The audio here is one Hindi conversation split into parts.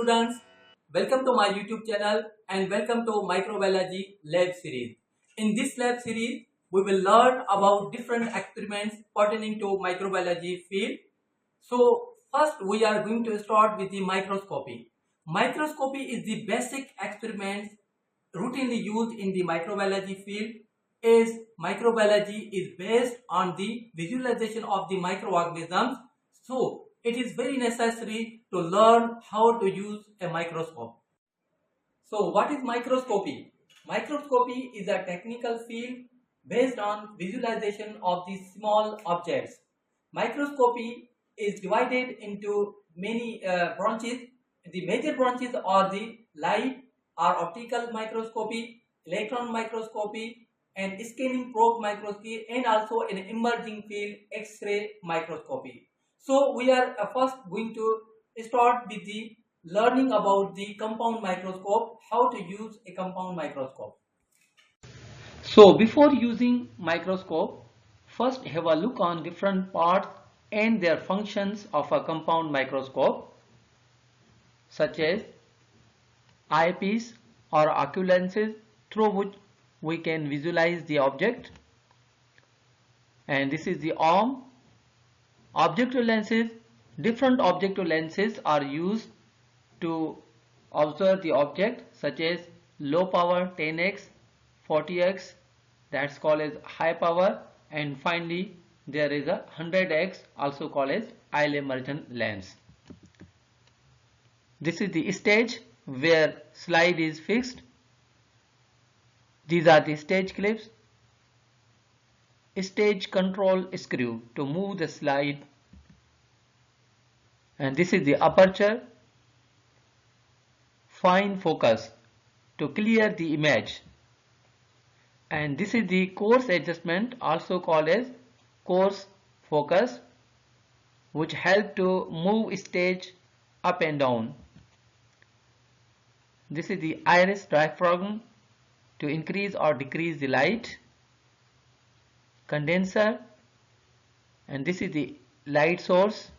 students, welcome to my YouTube channel and welcome to Microbiology Lab Series. In this lab series, we will learn about different experiments pertaining to microbiology field. So first we are going to start with the microscopy. Microscopy is the basic experiment routinely used in the microbiology field. As microbiology is based on the visualization of the microorganisms, so it is very necessary to learn how to use a microscope. So what is microscopy? Microscopy is a technical field based on visualization of the small objects. Microscopy is divided into many branches. The major branches are the light or optical microscopy, electron microscopy, and scanning probe microscopy, and also an emerging field X-ray microscopy. So we are first going to start with the learning about the compound microscope, how to use a compound microscope. So before using microscope, first have a look on different parts and their functions of a compound microscope, such as eyepiece or oculenses through which we can visualize the object, and this is the arm. Objective lenses, different objective lenses are used to observe the object, such as low power 10x, 40x, that's called as high power, and finally there is a 100x, also called as isle emergent lens. This is the stage where slide is fixed. These are the stage clips. Stage control screw to move the slide, and this is the aperture. Fine focus to clear the image, and this is the coarse adjustment, also called as coarse focus, which help to move stage up and down. This is the iris diaphragm to increase or decrease the light, condenser, and this is the light source,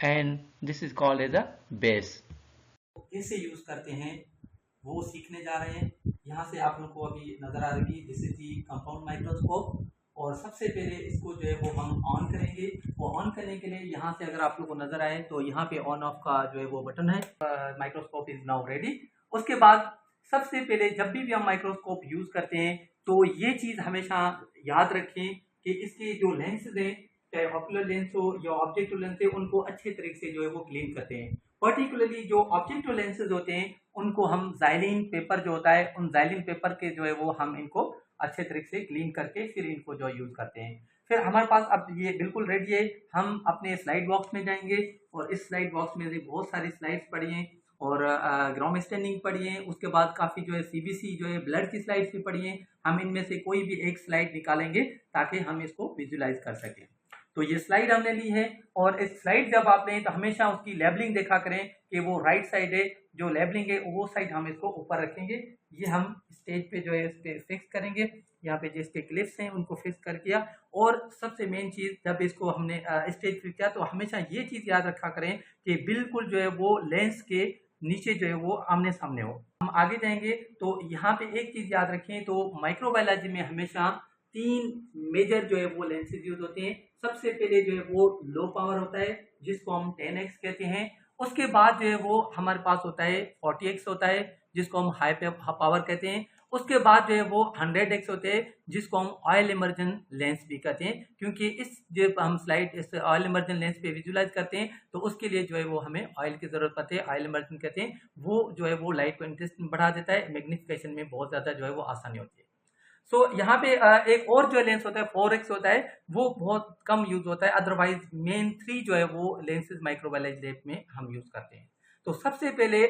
and this is called as a base. कैसे यूज करते हैं वो सीखने जा रहे हैं। यहाँ से आप लोग को अभी नजर आ रही है this is the compound microscope, और सबसे पहले इसको जो है वो हम ऑन करेंगे। वो ऑन करने के लिए यहाँ से अगर आप लोग को नजर आए तो यहाँ पे ऑन ऑफ का जो है वो बटन है। Microscope is now ready. उसके बाद सबसे पहले जब भी हम माइक्रोस्कोप यूज करते हैं तो ये चीज हमेशा याद रखें कि इसके जो लेंसेज हैं, चाहे ऑक्यूलर लेंस हो या ऑब्जेक्टिव लेंस है, उनको अच्छे तरीके से जो है वो क्लीन करते हैं। पर्टिकुलरली जो ऑब्जेक्टिव लेंसेज होते हैं उनको हम ज़ाइलिन पेपर जो होता है, उन ज़ाइलिन पेपर के जो है वो हम इनको अच्छे तरीके से क्लीन करके फिर इनको जो यूज करते हैं। फिर हमारे पास अब ये बिल्कुल रेडी है। हम अपने स्लाइड बॉक्स में जाएंगे और इस स्लाइड बॉक्स में से बहुत सारी स्लाइड्स पड़ी हैं और ग्राउंड स्टैंडिंग पड़ी है। उसके बाद काफ़ी जो है सीबीसी जो है ब्लड की स्लाइड्स भी पड़ी हैं। हम इनमें से कोई भी एक स्लाइड निकालेंगे ताकि हम इसको विजुलाइज कर सकें। तो ये स्लाइड हमने ली है, और इस स्लाइड जब आप लें तो हमेशा उसकी लेबलिंग देखा करें कि वो राइट साइड है। जो लेबलिंग है वो साइड हम इसको ऊपर रखेंगे। ये हम स्टेज पे जो है इस पे फिक्स करेंगे। यहाँ पे जो इसके क्लिप्स हैं उनको फिक्स कर किया। और सबसे मेन चीज़, जब इसको हमने स्टेज फिक्स किया तो हमेशा ये चीज़ याद रखा करें कि बिल्कुल जो है वो लेंस के नीचे जो है वो आमने सामने हो। हम आगे जाएंगे तो यहाँ पे एक चीज़ याद रखें, तो माइक्रोबायोलॉजी में हमेशा 3 मेजर जो है वो लेंसेज यूज होते हैं। सबसे पहले जो है वो लो पावर होता है जिसको हम 10x कहते हैं। उसके बाद जो है वो हमारे पास होता है 40x होता है जिसको हम हाई पावर कहते हैं। उसके बाद जो है वो 100x होते हैं जिसको हम ऑयल इमर्जन लेंस भी कहते हैं, क्योंकि इस जो हम स्लाइड इस ऑयल इमर्जन लेंस पे विजुलाइज करते हैं तो उसके लिए जो है वो हमें ऑयल की जरूरत पड़ती है। ऑयल इमर्जन कहते हैं, वो जो है वो लाइट को इंटेंसिटी बढ़ा देता है, मैग्निफिकेशन में बहुत ज़्यादा जो है वो आसानी होती है। सो यहाँ पे एक और जो लेंस होता है 4x होता है, वो बहुत कम यूज होता है। अदरवाइज मेन 3 जो है वो लेंसेज माइक्रोबायोलॉजी लैब में हम यूज करते हैं। तो सबसे पहले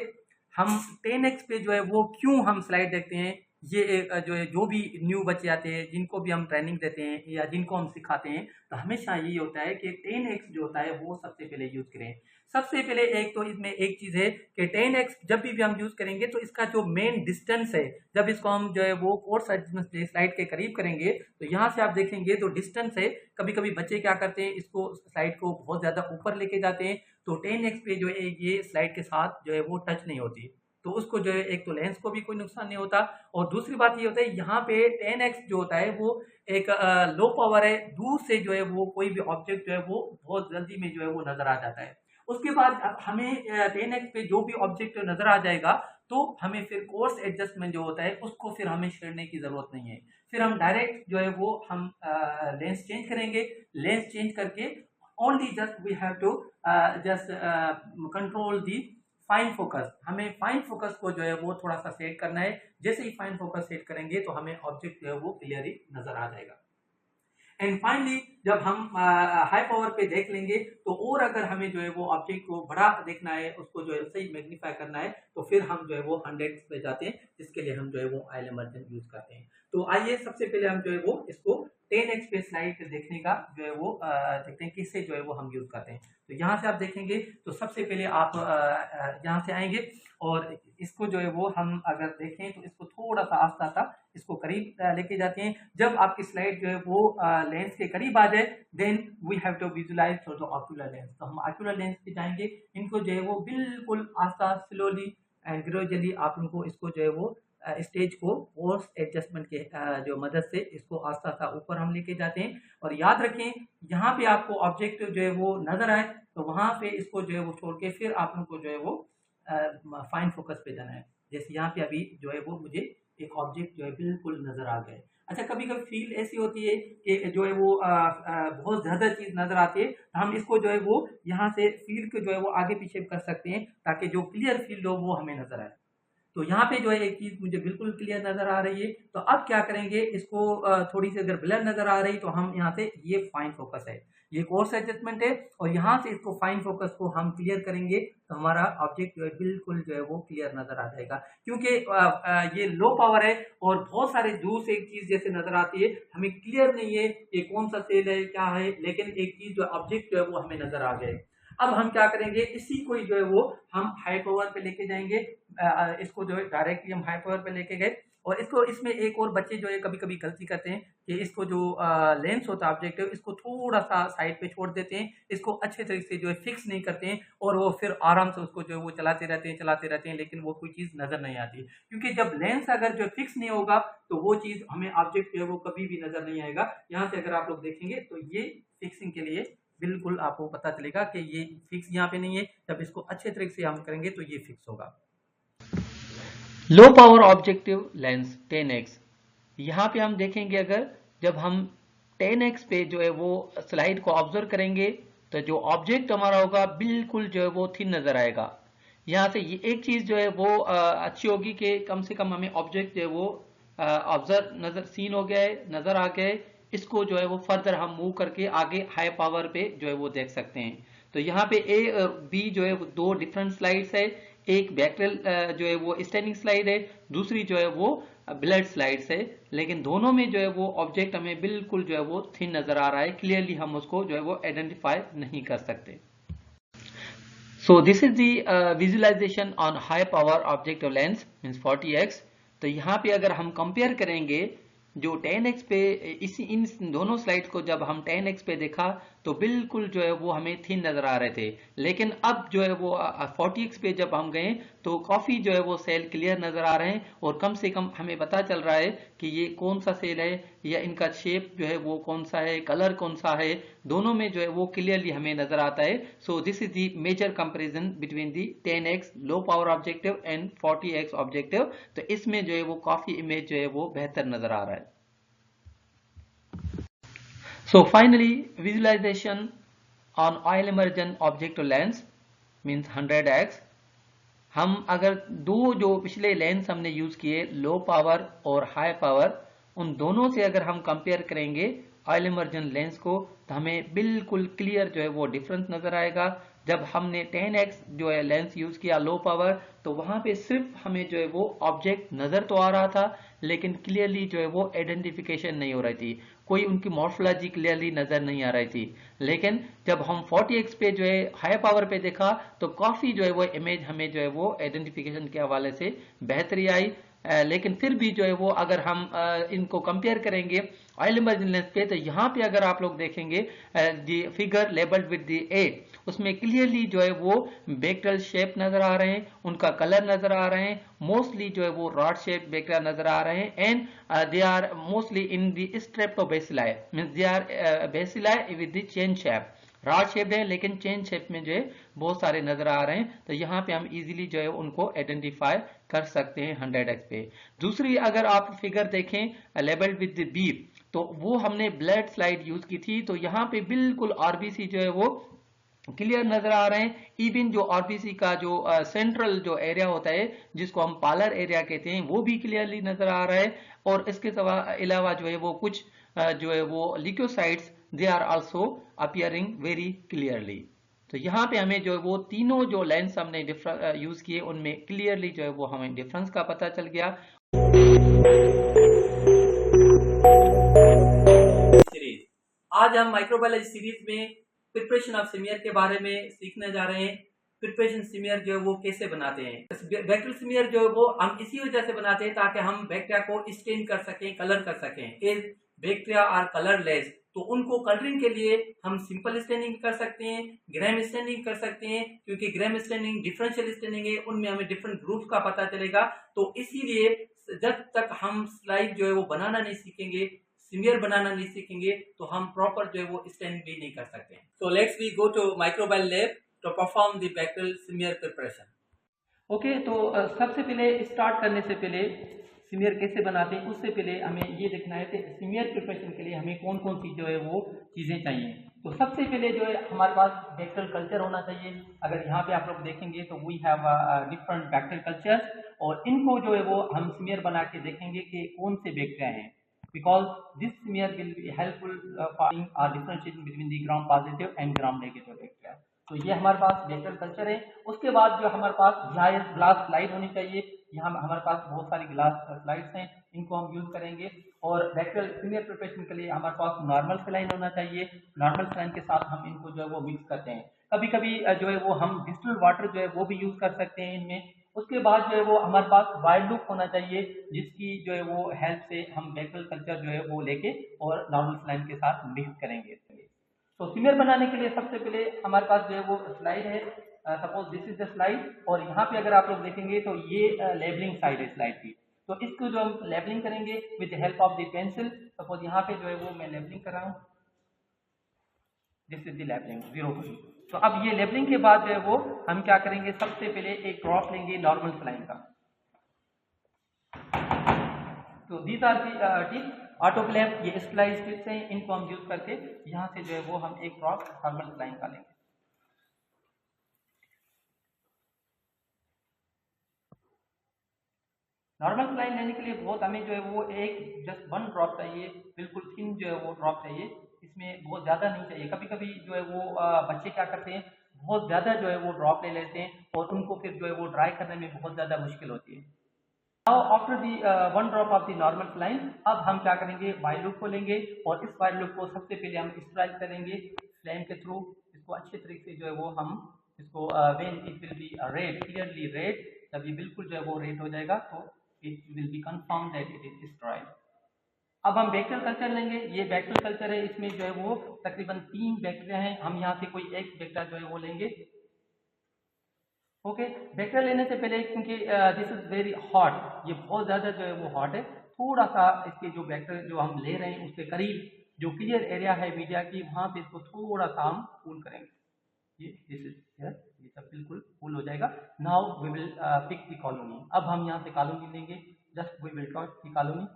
हम 10x पे जो है वो क्यों हम स्लाइड देखते हैं, ये एक जो है, जो भी न्यू बच्चे आते हैं जिनको भी हम ट्रेनिंग देते हैं या जिनको हम सिखाते हैं, तो हमेशा यही होता है कि 10x जो होता है वो सबसे पहले यूज करें। सबसे पहले एक तो इसमें एक चीज है कि 10x जब भी हम यूज करेंगे तो इसका जो मेन डिस्टेंस है, जब इसको हम जो है वो कोर्स स्लाइड के करीब करेंगे तो यहाँ से आप देखेंगे तो डिस्टेंस है। कभी कभी बच्चे क्या करते हैं, इसको स्लाइड को बहुत ज्यादा ऊपर लेके जाते हैं, तो 10x पे जो है ये स्लाइड के साथ जो है वो टच नहीं होती, तो उसको जो है एक तो लेंस को भी कोई नुकसान नहीं होता, और दूसरी बात ये होता है यहाँ पे 10x जो होता है वो एक लो पावर है, दूर से जो है वो कोई भी ऑब्जेक्ट जो है वो बहुत जल्दी में जो है वो नजर आ जाता है। उसके बाद अब हमें 10x पे जो भी ऑब्जेक्ट नजर आ जाएगा तो हमें फिर कोर्स एडजस्टमेंट जो होता है उसको फिर हमें छेड़ने की जरूरत नहीं है, फिर हम डायरेक्ट जो है वो हम लेंस चेंज करेंगे। लेंस चेंज करके only just we have to just control the fine focus. हमें फाइन फोकस को जो है वो थोड़ा सा सेट करना है, जैसे ही फाइन फोकस सेट करेंगे तो हमें ऑब्जेक्ट जो है वो क्लियरली नजर आ जाएगा। एंड फाइनली जब हम हाई पावर पे देख लेंगे तो और अगर हमें जो है वो ऑब्जेक्ट को बड़ा देखना है, उसको जो है सही मैग्नीफाई करना है, तो फिर हम जो है वो 100 पे जाते हैं, जिसके लिए हम जो है वो आई इमर्जन यूज करते हैं। तो आइए सबसे पहले हम जो है वो इसको 10x पे स्लाइड देखने का जो है वो देखते हैं किससे जो है वो हम यूज करते हैं। तो यहाँ से आप देखेंगे तो सबसे पहले आप यहाँ से आएंगे और इसको जो है वो हम अगर देखें तो इसको थोड़ा सा आस्ता आस्ता इसको करीब लेके जाते हैं। जब आपकी स्लाइड जो है वो लेंस के करीब आ जाए then we have to visualise through the ocular lens, तो हम ऑक्यूलर लेंस पे जाएंगे। इनको जो है वो बिल्कुल आस्ता स्लोली एंड ग्रेजुअली आप इनको इसको जो है वो स्टेज को फोर्स एडजस्टमेंट के जो मदद से इसको आस्ता आस्ता ऊपर हम लेके जाते हैं। और याद रखें यहाँ पे आपको ऑब्जेक्ट जो है वो नजर आए तो वहां पे इसको जो है वो छोड़ के फिर आप लोग को जो है वो फाइन फोकस पे जाना है। जैसे यहाँ पे अभी जो है वो मुझे एक ऑब्जेक्ट जो है बिल्कुल नजर आ गए। अच्छा, कभी कभी फील ऐसी होती है कि जो है वो बहुत ज्यादा चीज नजर आती है, तो हम इसको जो है वो यहाँ से फील्ड को जो है वो आगे पीछे कर सकते हैं ताकि जो क्लियर फील्ड हो वो हमें नजर आए। तो यहाँ पे जो है एक चीज मुझे बिल्कुल क्लियर नजर आ रही है, तो अब क्या करेंगे, इसको थोड़ी सी अगर ब्लर नजर आ रही तो हम यहाँ से ये फाइन फोकस है, ये कोर्स एडजस्टमेंट है, और यहाँ से इसको फाइन फोकस को हम क्लियर करेंगे तो हमारा ऑब्जेक्ट जो है बिल्कुल जो है वो क्लियर नजर आ जाएगा। क्योंकि ये लो पावर है और बहुत सारे दूर से एक चीज जैसे नजर आती है, हमें क्लियर नहीं है ये कौन सा सेल है क्या है, लेकिन एक चीज जो ऑब्जेक्ट जो है वो हमें नजर आ गए। अब हम क्या करेंगे, इसी को जो है वो हम हाई पावर पे लेके जाएंगे। इसको जो है डायरेक्टली हम हाई पावर पे लेके गए, और इसको इसमें एक और बच्चे जो है कभी कभी गलती करते हैं कि इसको जो लेंस होता है ऑब्जेक्टिव, इसको थोड़ा सा साइड पे छोड़ देते हैं, इसको अच्छे तरीके से जो है फिक्स नहीं करते हैं, और वो फिर आराम से उसको जो है वो चलाते रहते हैं, लेकिन वो कोई चीज नजर नहीं आती। क्योंकि जब लेंस अगर जो फिक्स नहीं होगा तो वो चीज हमें ऑब्जेक्ट जो है वो कभी भी नजर नहीं आएगा। यहाँ से अगर आप लोग देखेंगे तो ये फिक्सिंग के लिए बिल्कुल आपको पता चलेगा कि ये फिक्स यहाँ पे नहीं है, जब इसको अच्छे तरीके से हम करेंगे तो ये फिक्स होगा। लो पावर ऑब्जेक्टिव लेंस 10x, यहाँ पे हम देखेंगे अगर जब हम 10x पे जो है वो स्लाइड को ऑब्जर्व करेंगे तो जो ऑब्जेक्ट हमारा होगा बिल्कुल जो है वो थिन नजर आएगा। यहाँ से ये एक चीज जो है वो अच्छी होगी कि कम से कम हमें ऑब्जेक्ट जो है वो ऑब्जर्व नजर सीन हो गया है, नजर आ गए, इसको जो है वो फर्दर हम मूव करके आगे हाई पावर पे जो है वो देख सकते हैं। तो यहाँ पे ए और बी जो है वो दो डिफरेंट स्लाइड्स है, एक बैकरेल जो है वो स्टैंडिंग स्लाइड है, दूसरी जो है वो ब्लड स्लाइड्स है, लेकिन दोनों में जो है वो ऑब्जेक्ट हमें बिल्कुल जो है वो थिन नजर आ रहा है, क्लियरली हम उसको जो है वो आइडेंटिफाई नहीं कर सकते। So this is the visualization on high power objective lens means 40x। तो यहाँ पे अगर हम कंपेयर करेंगे जो 10x पे इन दोनों स्लाइड्स को जब हम 10x पे देखा तो बिल्कुल जो है वो हमें थिन नजर आ रहे थे, लेकिन अब जो है वो 40x पे जब हम गए तो काफी जो है वो सेल क्लियर नजर आ रहे हैं, और कम से कम हमें पता चल रहा है कि ये कौन सा सेल है या इनका शेप जो है वो कौन सा है, कलर कौन सा है, दोनों में जो है वो क्लियरली हमें नजर आता है। So this is the major comparison between the 10x low power objective and 40x objective. तो इसमें जो है वो काफी इमेज जो है वो बेहतर नजर आ रहा है। So finally visualization on oil immersion objective lens means 100x। हम अगर दो जो पिछले लेंस हमने यूज किए लो पावर और हाई पावर, उन दोनों से अगर हम कंपेयर करेंगे ऑयल इमर्जन लेंस को तो हमें बिल्कुल क्लियर जो है वो डिफरेंस नजर आएगा। जब हमने 10x जो है लेंस यूज किया लो पावर तो वहां पे सिर्फ हमें जो है वो ऑब्जेक्ट नजर तो आ रहा था, लेकिन क्लियरली जो है वो आइडेंटिफिकेशन नहीं हो रही थी, कोई उनकी मॉर्फोलॉजी क्लियरली नजर नहीं आ रही थी। लेकिन जब हम 40x पे जो है हाई पावर पे देखा तो काफी जो है वो इमेज हमें जो है वो आइडेंटिफिकेशन के हवाले से बेहतरी आई। लेकिन फिर भी जो है वो अगर हम इनको कंपेयर करेंगे ऑयल इमर्जन लेंस पे, तो यहाँ पे अगर आप लोग देखेंगे दी फिगर लेबल्ड विद दी ए, उसमें क्लियरली जो है वो बेक्टल शेप नजर आ रहे हैं, उनका कलर नजर आ रहे हैं, मोस्टली जो है वो रॉड शेप बेक्टल नजर आ रहे हैं, and they are mostly in the streptobacilli, means they are bacilli with the chain shape, rod shape है लेकिन चेन शेप में जो है बहुत सारे नजर आ रहे हैं। तो यहाँ पे हम इजीली जो है उनको आइडेंटिफाई कर सकते हैं 100x पे। दूसरी अगर आप फिगर देखें लेबल्ड विद बी, तो वो हमने ब्लड स्लाइड यूज की थी, तो यहाँ पे बिल्कुल आरबीसी जो है वो क्लियर नजर आ रहे हैं। इवन जो आरबीसी का जो सेंट्रल जो एरिया होता है जिसको हम पार्लर एरिया कहते हैं वो भी क्लियरली नजर आ रहा है। और इसके अलावा जो है वो कुछ जो है वो leucocytes they are also appearing very clearly. तो यहाँ पे हमें जो है वो तीनों जो लेंस हमने यूज किए उनमें क्लियरली जो है वो हमें डिफरेंस का पता चल गया। सीरीज, आज हम माइक्रोबायोलॉजी सीरीज में प्रिपरेशन ऑफ स्मीयर के बारे में सीखने जा रहे हैं। प्रिपरेशन स्मीयर जो है वो कैसे बनाते हैं। बैक्टीरियल स्मीयर जो है वो हम इसी वजह से बनाते हैं ताकि हम बैक्टीरिया को स्टेन कर सकें, कलर कर सकें। एज बैक्टीरिया आर कलरलेस, तो उनको कलरिंग के लिए हम सिंपल स्टेनिंग कर सकते हैं, ग्राम स्टेनिंग कर सकते हैं, क्योंकि ग्राम स्टेनिंग डिफरेंशियल स्टेनिंग है, उनमें हमें डिफरेंट ग्रुप का पता चलेगा। तो इसीलिए जब तक हम स्लाइड जो है वो बनाना नहीं सीखेंगे, स्मीयर बनाना नहीं सीखेंगे, तो हम प्रॉपर जो है वो स्टेनिंग भी नहीं कर सकते। So let's we go to microbial lab to perform the bacterial smear preparation. Okay, तो सबसे पहले स्टार्ट करने से पहले स्मीयर कैसे बनाते हैं उससे पहले हमें ये देखना है कि स्मीयर प्रिपरेशन के लिए हमें कौन कौन सी जो है वो चीज़ें चाहिए। तो सबसे पहले जो है हमारे पास बैक्टीरियल कल्चर होना चाहिए। अगर यहाँ पे आप लोग देखेंगे तो we have different bacterial cultures, और इनको जो है वो हम स्मीयर बना के देखेंगे कि कौन से बैक्टीरिया हैं, because this smear will be helpful for differentiating between the gram positive and gram negative bacteria। तो ये हमारे पास बैक्टीरियल कल्चर है। उसके बाद जो हमारे पास ग्लास स्लाइड होनी चाहिए। यहाँ हमारे पास बहुत सारी ग्लास स्लाइड्स हैं, इनको हम यूज करेंगे। और बैक्टीरियल स्मीयर प्रिपरेशन के लिए हमारे पास नॉर्मल सलाइन होना चाहिए। नॉर्मल सलाइन के साथ हम इनको जो है वो मिक्स करते हैं। कभी कभी जो है वो हम डिस्टिल्ड वाटर जो है वो भी यूज कर सकते हैं इनमें। उसके बाद जो है वो हमारे पास वाइड लुक होना चाहिए, जिसकी जो है वो हेल्प से हम बैक्टीरियल कल्चर जो है वो लेके और नॉर्मल सलाइन के साथ मिक्स करेंगे। तो स्मीयर बनाने के लिए सबसे पहले हमारे पास जो है वो स्लाइड है। Suppose this is the slide, और यहाँ पे अगर आप लोग देखेंगे तो ये लेबलिंग साइड है स्लाइड की। तो इसको जो हम लेबलिंग करेंगे with the help of the pencil. Suppose यहाँ पे जो है वो मैं लेबलिंग कर रहा हूँ, दिस इज द लेबलिंग 0। तो अब ये लेबलिंग के बाद जो है वो हम क्या करेंगे, सबसे पहले एक ड्रॉप लेंगे नॉर्मल सलाइन का। तो these are the tips, autoclave, ये स्लाइड टिप्स हैं, इनको हम यूज करके यहाँ से जो है वो हम एक ड्रॉप नॉर्मल सलाइन का लेंगे। नॉर्मल सलाइन लेने के लिए बहुत हमें जो है वो एक जस्ट 1 ड्रॉप चाहिए, बिल्कुल थिन जो है वो ड्रॉप चाहिए, इसमें बहुत ज़्यादा नहीं चाहिए। कभी कभी जो है वो बच्चे क्या करते हैं, बहुत ज़्यादा जो है वो ड्रॉप ले लेते हैं और उनको फिर जो है वो ड्राई करने में बहुत ज़्यादा मुश्किल होती है। Now after the 1 drop of the normal saline, अब हम क्या करेंगे, वाइड लूप को लेंगे और इस वाइड लूप को सबसे पहले हम स्ट्राइक करेंगे फ्लेम के थ्रू। इसको अच्छे तरीके से जो है वो हम इसको when it will be red, clearly red, जब ये बिल्कुल जो है वो रेड हो जाएगा तो it will be confirm that it is strike. अब हम बैक्टीरियल कल्चर लेंगे। ये बैक्टीरियल कल्चर है, इसमें जो है वो तकरीबन 3 बैक्टीरिया हैं। हम यहाँ से कोई एक बैक्टीरिया जो है वो लेंगे। ओके, बैक्टीरिया लेने से पहले, क्योंकि दिस इज वेरी हॉट, ये बहुत ज़्यादा जो है वो हॉट है, थोड़ा सा इसके जो बैक्टीरिया जो हम ले रहे हैं उसके करीब जो क्लियर एरिया है मीडिया की, वहाँ पे इसको थोड़ा सा हम कूल करेंगे। ये दिस इज हियर, ये सब बिल्कुल कूल हो जाएगा। Now we will pick the colony. अब हम यहाँ से कॉलोनी लेंगे, just we will touch the colony.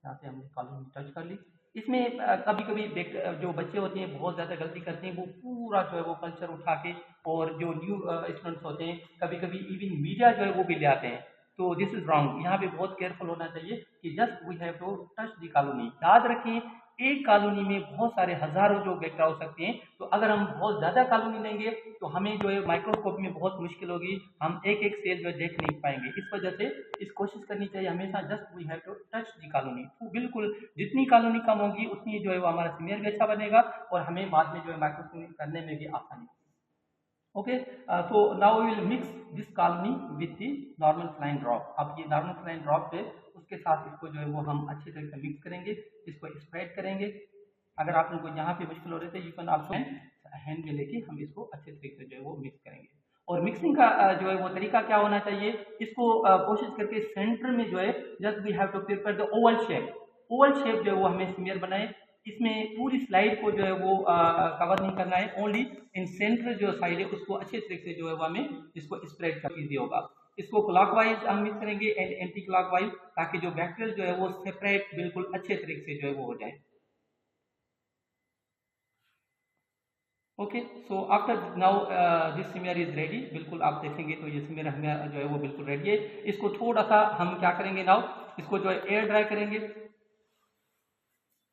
यहाँ से हमने कॉलोनी टच कर ली। इसमें कभी कभी जो बच्चे होते हैं बहुत ज़्यादा गलती करते हैं, वो पूरा जो है वो कल्चर उठा के, और जो न्यू स्टूडेंट्स होते हैं कभी कभी इवन मीडिया जो है वो भी ले आते हैं। तो दिस इज रॉन्ग। यहाँ पे बहुत केयरफुल होना चाहिए कि just we have to touch the colony. याद रखें, एक कॉलोनी में बहुत सारे हजारों जो बैक्टीरिया हो सकते हैं। तो अगर हम बहुत ज़्यादा कॉलोनी लेंगे तो हमें जो है माइक्रोस्कोप में बहुत मुश्किल होगी, हम एक एक सेल जो है देख नहीं पाएंगे। इस वजह से इस कोशिश करनी चाहिए हमेशा just we have to touch the colony. तो बिल्कुल जितनी कॉलोनी कम होगी उतनी जो है वो हमारा स्मीयर भी अच्छा बनेगा और हमें बाद में जो है माइक्रोस्कोप करने में भी आसानी। Okay, so now we will mix this colony with the normal saline drop. अब ये normal saline drop है उसके साथ इसको जो है वो हम अच्छी तरह से मिक्स करेंगे, इसको स्प्रेड करेंगे। अगर आप लोगों को यहाँ पे मुश्किल हो रही है तो यू कैन आल्सो हैंड में लेके हम इसको अच्छे तरीके से जो है वो मिक्स करेंगे। और मिक्सिंग का जो है वो तरीका क्या होना चाहिए, इसको कोशिश करके सेंटर में जो है just we have to prepare the oval shape. Oval shape जो है वो हमें स्मीयर बनाए, इसमें पूरी स्लाइड को जो है वो कवर नहीं करना है, ओनली इन सेंटर जो साइड है उसको अच्छे तरीके से जो है वो हमें इसको स्प्रेड कर इजी होगा। इसको क्लॉकवाइज हम मिक्स करेंगे एंड एंटी क्लॉकवाइज, ताकि जो बैक्टीरियल जो है वो सेपरेट बिल्कुल अच्छे तरीके से जो है वो हो जाए। Okay, so after now this smear is ready. बिल्कुल आप देखेंगे तो ये स्मीयर हमें जो है वो बिल्कुल रेडी है। इसको थोड़ा सा हम क्या करेंगे नाउ, इसको जो है एयर ड्राई करेंगे।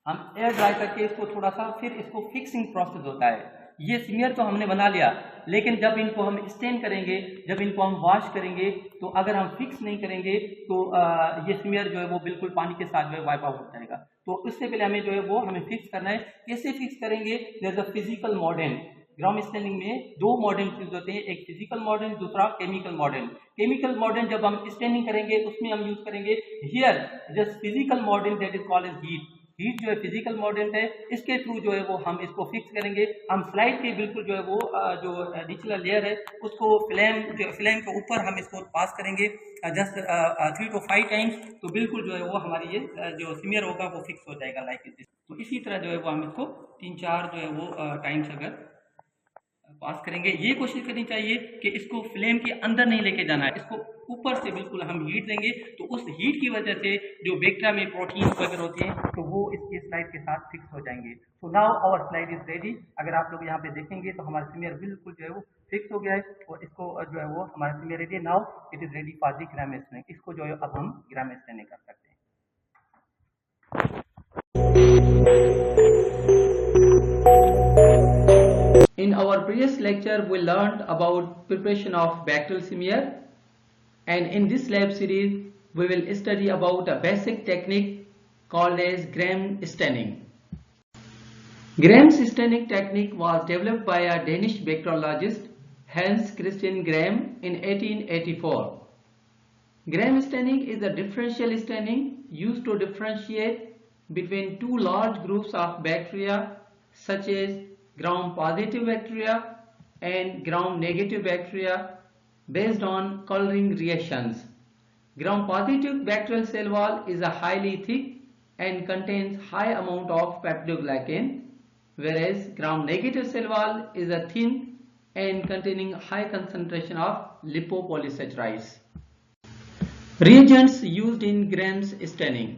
हम एयर ड्राई करके इसको थोड़ा सा फिर इसको फिक्सिंग प्रोसेस होता है। ये स्मीयर तो हमने बना लिया, लेकिन जब इनको हम स्टेन करेंगे, जब इनको हम वॉश करेंगे, तो अगर हम फिक्स नहीं करेंगे तो ये स्मीयर जो है वो बिल्कुल पानी के साथ जो है वाइप आउट हो जाएगा। तो उससे पहले हमें जो है वो हमें फिक्स करना है। कैसे फिक्स करेंगे, there is a physical modern. Ground staining में दो मॉडर्न यूज होते हैं, एक फिजिकल मॉडर्न, दूसरा केमिकल मॉडर्न। केमिकल मॉडर्न जब हम स्टेनिंग करेंगे उसमें हम यूज करेंगे here just physical modern, that is called as heat. Heat जो है फिजिकल मॉडर्न है, इसके थ्रू जो है वो हम इसको फिक्स करेंगे। हम स्लाइड के बिल्कुल जो है वो जो निचला लेयर है उसको फ्लेम के ऊपर हम इसको पास करेंगे जस्ट 3 to 5 टाइम्स। तो बिल्कुल जो है वो हमारी ये जो स्मीयर होगा वो फिक्स हो जाएगा लाइक दिस। तो इसी तरह जो है वो हम इसको 3-4 जो है वो टाइम्स अगर पास करेंगे। ये कोशिश करनी चाहिए कि इसको फ्लेम के अंदर नहीं लेके जाना है, इसको ऊपर से बिल्कुल हम हीट देंगे। तो उस हीट की वजह से जो बैक्टीरिया में प्रोटीन वगैरह होते हैं तो वो इसकी स्लाइड के साथ फिक्स हो जाएंगे। So now our slide is ready. अगर आप लोग यहाँ पे देखेंगे तो हमारा स्मीयर बिल्कुल जो है वो फिक्स हो गया है और इसको जो है वो हमारा स्मीयर रेडी है। Now it is ready for the gram staining. इसको जो है अब हम ग्राम स्टेनिंग कर सकते हैं। In our previous lecture, we learned about preparation of bacterial smear, and in this lab series, we will study about a basic technique called as gram staining. Gram staining technique was developed by a Danish bacteriologist Hans Christian Gram in 1884. Gram staining is a differential staining used to differentiate between two large groups of bacteria such as gram-positive bacteria and gram-negative bacteria based on coloring reactions. Gram-positive bacterial cell wall is a highly thick and contains high amount of peptidoglycan, whereas gram-negative cell wall is a thin and containing high concentration of lipopolysaccharides. Reagents used in gram staining.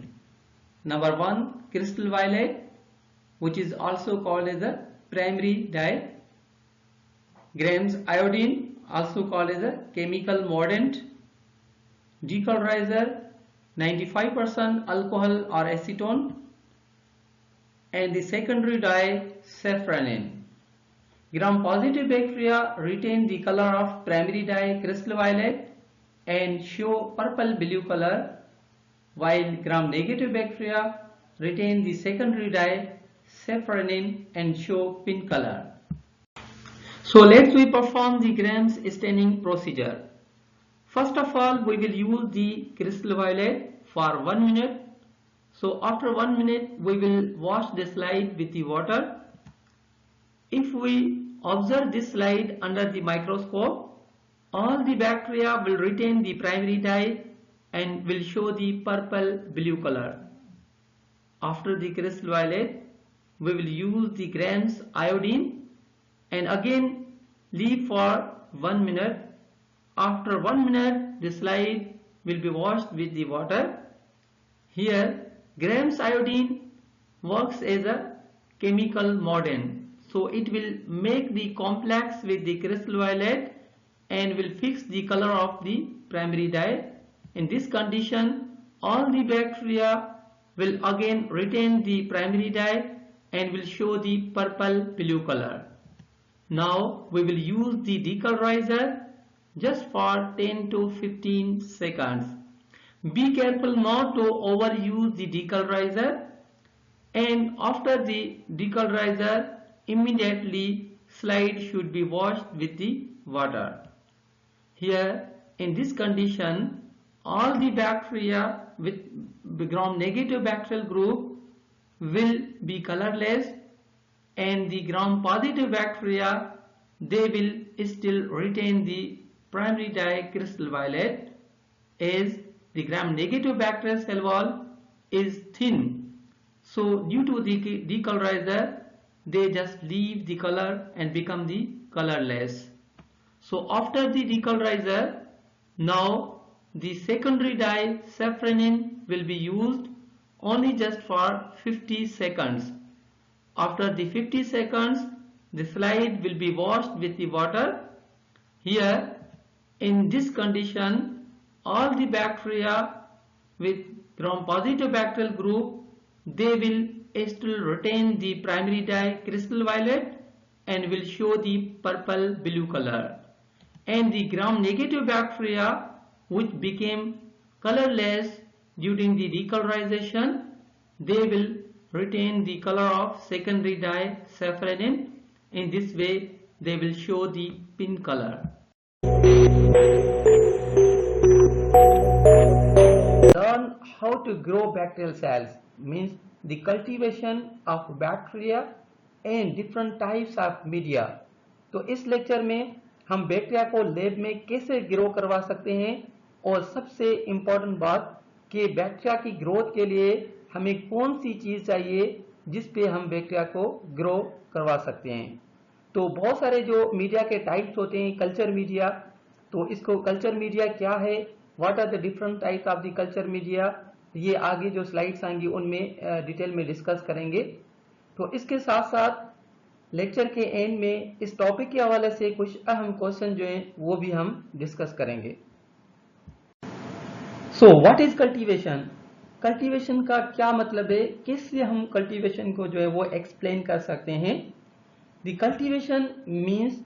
Number 1, crystal violet, which is also called as a primary dye. Grams iodine, also called as a chemical mordant. Decolorizer, 95% alcohol or acetone. And the secondary dye, safranin. Gram-positive bacteria retain the color of primary dye crystal violet and show purple blue color, while gram-negative bacteria retain the secondary dye safranin and show pink color. So let's we perform the gram staining procedure. First of all, we will use the crystal violet for 1 minute. So after 1 minute, we will wash the slide with the water. If we observe this slide under the microscope, all the bacteria will retain the primary dye and will show the purple blue color. After the crystal violet, we will use the grams iodine and again leave for 1 minute. After 1 minute, the slide will be washed with the water. Here, grams iodine works as a chemical mordant, so it will make the complex with the crystal violet and will fix the color of the primary dye. In this condition, all the bacteria will again retain the primary dye and will show the purple blue color. Now we will use the decolorizer just for 10 to 15 seconds. Be careful not to overuse the decolorizer, and after the decolorizer immediately slide should be washed with the water. Here in this condition, all the bacteria with gram-negative bacterial group will be colorless, and the gram-positive bacteria, they will still retain the primary dye crystal violet, as the gram-negative bacterial cell wall is thin. So due to the decolorizer, they just leave the color and become the colorless. So after the decolorizer, now the secondary dye safranin will be used only just for 50 seconds. After the 50 seconds, the slide will be washed with the water. Here in this condition, all the bacteria with gram-positive bacterial group, they will still retain the primary dye crystal violet and will show the purple blue color. And the gram-negative bacteria which became colorless during the decolorization, they will retain the color of secondary dye safranin. In this way, they will show the pink color. Learn how to grow bacterial cells, means the cultivation of bacteria and different types of media. तो इस लेक्चर में हम बैक्टीरिया को लैब में कैसे ग्रो करवा सकते हैं, और सबसे इम्पोर्टेंट बात कि बैक्टीरिया की ग्रोथ के लिए हमें कौन सी चीज चाहिए जिस पे हम बैक्टीरिया को ग्रो करवा सकते हैं। तो बहुत सारे जो मीडिया के टाइप्स होते हैं, कल्चर मीडिया, तो इसको कल्चर मीडिया क्या है, what are the different types of the culture media, ये आगे जो स्लाइड्स आएंगी उनमें डिटेल में डिस्कस करेंगे। तो इसके साथ साथ लेक्चर के एंड में इस टॉपिक के हवाले से कुछ अहम क्वेश्चन जो हैं वो भी हम डिस्कस करेंगे। So what is cultivation? Cultivation का क्या मतलब है, कैसे हम कल्टीवेशन को जो है वो एक्सप्लेन कर सकते हैं। The cultivation means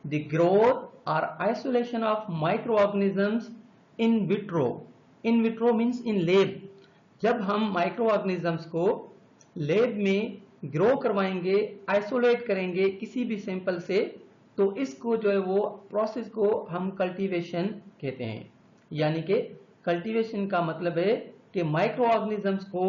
the growth और isolation of microorganisms in vitro. In vitro means in lab. जब हम माइक्रो ऑर्गेनिजम्स को लैब में ग्रो करवाएंगे, आइसोलेट करेंगे किसी भी सैंपल से, तो इसको जो है वो प्रोसेस को हम कल्टीवेशन कहते हैं। यानी कि कल्टीवेशन का मतलब है कि माइक्रो ऑर्गेनिजम्स को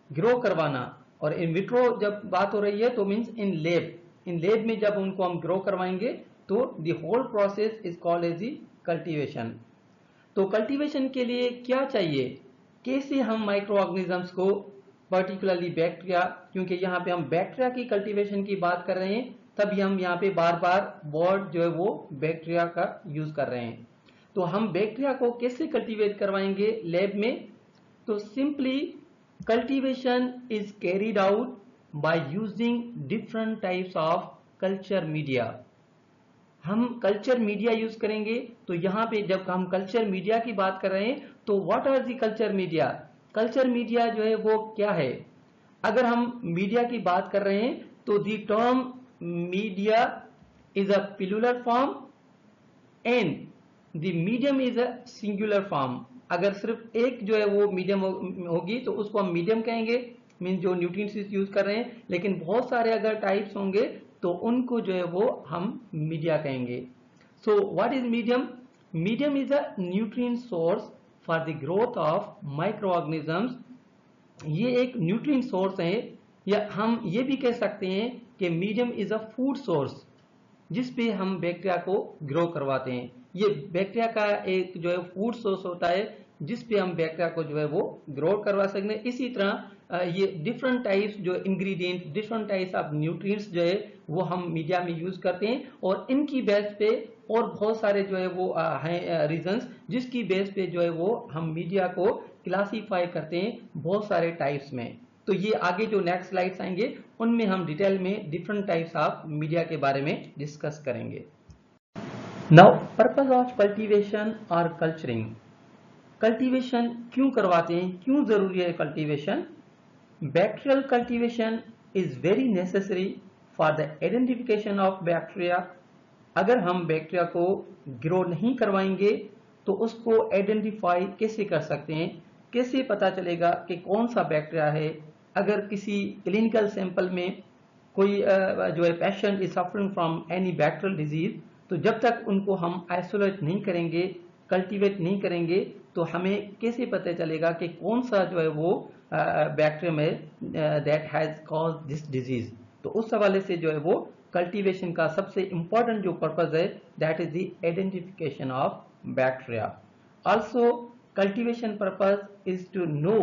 ग्रो करवाना, और इन विट्रो जब बात हो रही है तो means in lab. In lab में जब उनको हम ग्रो करवाएंगे तो the whole process is called as the cultivation. तो कल्टीवेशन के लिए क्या चाहिए, कैसे हम माइक्रो ऑर्गेनिजम्स को, पर्टिकुलरली बैक्टीरिया, क्योंकि यहाँ पे हम बैक्टीरिया की कल्टीवेशन की बात कर रहे हैं, तभी हम यहाँ पे बार बार वर्ड जो है वो बैक्टीरिया का यूज कर रहे हैं। तो हम बैक्टीरिया को कैसे कल्टीवेट करवाएंगे लैब में, तो simply cultivation is carried out by using different types of culture media. हम कल्चर मीडिया यूज करेंगे। तो यहाँ पे जब हम कल्चर मीडिया की बात कर रहे हैं तो what are the culture media? Culture media जो है वो क्या है? अगर हम मीडिया की बात कर रहे हैं तो the term media is a plural form and the medium is a singular form. अगर सिर्फ एक जो है वो मीडियम होगी तो उसको हम मीडियम कहेंगे, मीन जो न्यूट्रिएंट्स यूज कर रहे हैं। लेकिन बहुत सारे अगर टाइप्स होंगे तो उनको जो है वो हम मीडिया कहेंगे। So what is medium? Medium is a nutrient source for the growth of micro organisms. ये एक न्यूट्रिएंट सोर्स है, या हम ये भी कह सकते हैं कि medium is a food source जिस पे हम बैक्टीरिया को ग्रो करवाते हैं। ये बैक्टीरिया का एक जो है फूड सोर्स होता है जिस पे हम बैक्टीरिया को जो है वो ग्रो करवा सकते हैं। इसी तरह ये डिफरेंट टाइप्स जो ingredient, different types of nutrients जो है वो हम मीडिया में यूज करते हैं, और इनकी बेस पे और बहुत सारे जो है वो हैं रीजंस जिसकी बेस पे जो है वो हम मीडिया को क्लासीफाई करते हैं बहुत सारे टाइप्स में। तो ये आगे जो नेक्स्ट स्लाइड्स आएंगे उनमें हम डिटेल में डिफरेंट टाइप्स ऑफ मीडिया के बारे में डिस्कस करेंगे। नाउ पर्पस ऑफ कल्टीवेशन और कल्चरिंग। कल्टीवेशन क्यों करवाते हैं, क्यों जरूरी है cultivation? Bacterial cultivation is very necessary for the identification of bacteria. अगर हम बैक्टीरिया को ग्रो नहीं करवाएंगे तो उसको आइडेंटिफाई कैसे कर सकते हैं, कैसे पता चलेगा कि कौन सा बैक्टीरिया है। अगर किसी क्लिनिकल सैंपल में कोई जो है patient is suffering from any bacterial disease, तो जब तक उनको हम आइसोलेट नहीं करेंगे, कल्टीवेट नहीं करेंगे, तो हमें कैसे पता चलेगा कि कौन सा जो है वो बैक्टीरियम है that has cause this disease. तो उस हवाले से जो है वो कल्टीवेशन का सबसे इंपॉर्टेंट जो पर्पज है that is the identification of bacteria. Also cultivation purpose is to know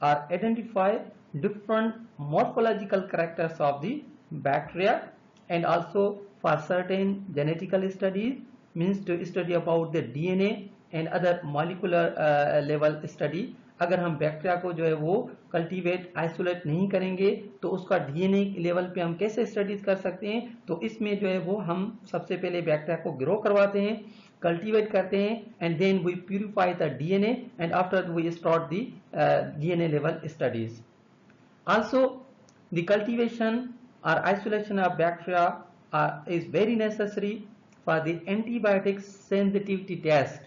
or identify different morphological characters of the bacteria, and also for certain genetical studies, means to study about the DNA and other molecular level study। अगर हम बैक्टीरिया को जो है वो कल्टीवेट आइसोलेट नहीं करेंगे तो उसका डीएनए लेवल पे हम कैसे स्टडीज कर सकते हैं। तो इसमें जो है वो हम सबसे पहले बैक्टीरिया को ग्रो करवाते हैं, cultivate करते हैं, and then we purify the DNA, and after we start the DNA level studies. Also, the cultivation or isolation of bacteria is very necessary for the antibiotic sensitivity test.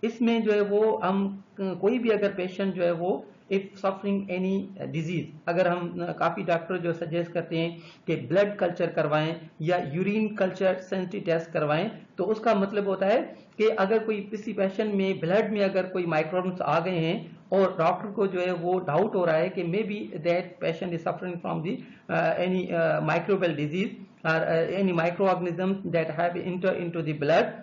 इसमें जो है वो हम कोई भी अगर पेशेंट जो है वो इफ सफरिंग एनी डिजीज, अगर हम काफी डॉक्टर जो सजेस्ट करते हैं कि ब्लड कल्चर करवाएं या यूरिन कल्चर सेंसिटिव टेस्ट करवाएं, तो उसका मतलब होता है कि अगर कोई किसी पेशेंट में ब्लड में अगर कोई माइक्रोब्स आ गए हैं और डॉक्टर को जो है वो डाउट हो रहा है कि maybe that patient is suffering from the any microbial disease और any microorganism that have enter into the blood,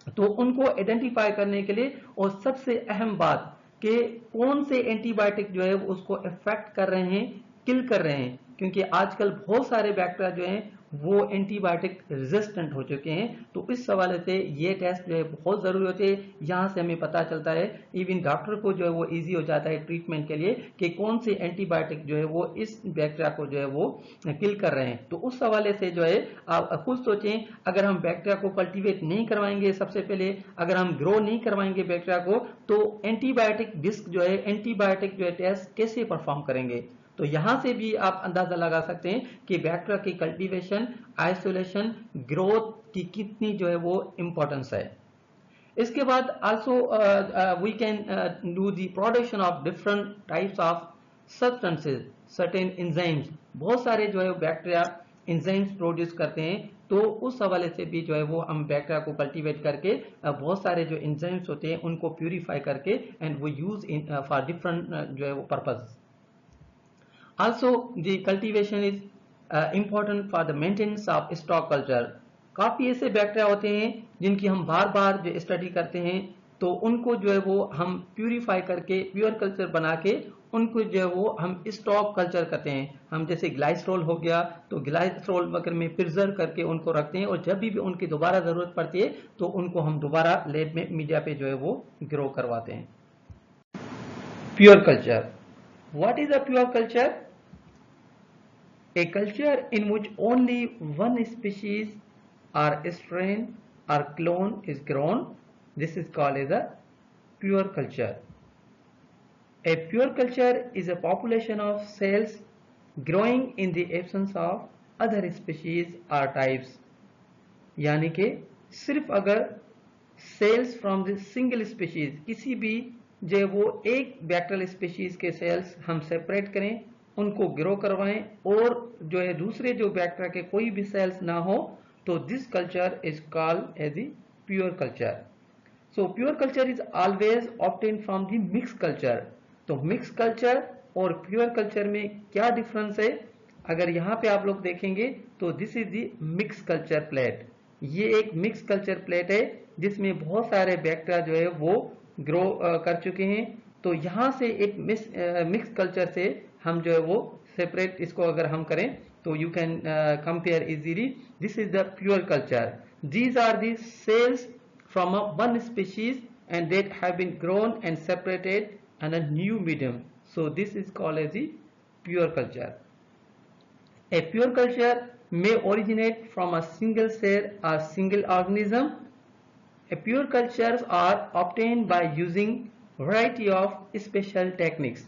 तो उनको आइडेंटिफाई करने के लिए और सबसे अहम बात कि कौन से एंटीबायोटिक जो है उसको इफेक्ट कर रहे हैं, किल कर रहे हैं, क्योंकि आजकल बहुत सारे बैक्टीरिया जो हैं वो एंटीबायोटिक रेजिस्टेंट हो चुके हैं। तो इस हवाले से ये टेस्ट जो है बहुत जरूरी होते हैं। यहाँ से हमें पता चलता है, इवन डॉक्टर को जो है वो इजी हो जाता है ट्रीटमेंट के लिए कि कौन से एंटीबायोटिक जो है वो इस बैक्टीरिया को जो है वो किल कर रहे हैं। तो उस हवाले से जो है आप खुद सोचें, अगर हम बैक्टीरिया को कल्टीवेट नहीं करवाएंगे, सबसे पहले अगर हम ग्रो नहीं करवाएंगे बैक्टीरिया को, तो एंटीबायोटिक डिस्क जो है, एंटीबायोटिक जो है टेस्ट कैसे परफॉर्म करेंगे। तो यहां से भी आप अंदाजा लगा सकते हैं कि बैक्टीरिया की कल्टीवेशन, आइसोलेशन, ग्रोथ की कितनी जो है वो इंपॉर्टेंस है। इसके बाद also we can do the production of different types of substances, certain enzymes. बहुत सारे जो है बैक्टीरिया एंजाइम्स प्रोड्यूस करते हैं, तो उस हवाले से भी जो है वो हम बैक्टीरिया को कल्टीवेट करके बहुत सारे जो एंजाइम्स होते हैं उनको प्यूरिफाई करके एंड वो यूज इन फॉर डिफरेंट जो है वो purpose. Also, the cultivation is important for the maintenance of stock culture. काफी ऐसे बैक्टीरिया होते हैं जिनकी हम बार बार जो स्टडी करते हैं, तो उनको जो है वो हम प्यूरिफाई करके प्योर कल्चर बना के उनको जो है वो हम स्टॉक कल्चर करते हैं। हम जैसे ग्लाइसरॉल हो गया, तो ग्लाइसरॉल वगैरह में प्रिजर्व करके उनको रखते हैं, और जब भी उनकी दोबारा जरूरत पड़ती है तो उनको हम दोबारा लैब में मीडिया पे जो है वो ग्रो करवाते हैं। Pure culture, what is a pure culture? A culture in which only one species or strain or clone is grown, this is called as a pure culture. A pure culture is a population of cells growing in the absence of other species or types. यानी कि सिर्फ अगर cells from the single species, किसी भी जो वो एक बैक्टीरियल स्पीशीज के सेल्स हम सेपरेट करें, उनको ग्रो करवाएं, और जो है दूसरे जो बैक्टीरिया के कोई भी सेल्स ना हो, तो this culture is called as the pure culture. So pure culture is always obtain from the mix culture. तो मिक्स कल्चर और प्योर कल्चर में क्या डिफरेंस है? अगर यहाँ पे आप लोग देखेंगे तो this is the mix culture plate. ये एक मिक्स कल्चर प्लेट है जिसमें बहुत सारे बैक्टीरिया जो है वो ग्रो कर चुके हैं। तो यहाँ से एक मिक्स कल्चर से हम जो है वो सेपरेट इसको अगर हम करें तो you can compare easily. This is the pure culture. These are the cells from one species and that have been grown and separated in a new medium, so this is called as the pure culture. A pure culture may originate from a single cell or single organism. A pure cultures are obtained by using variety of special techniques.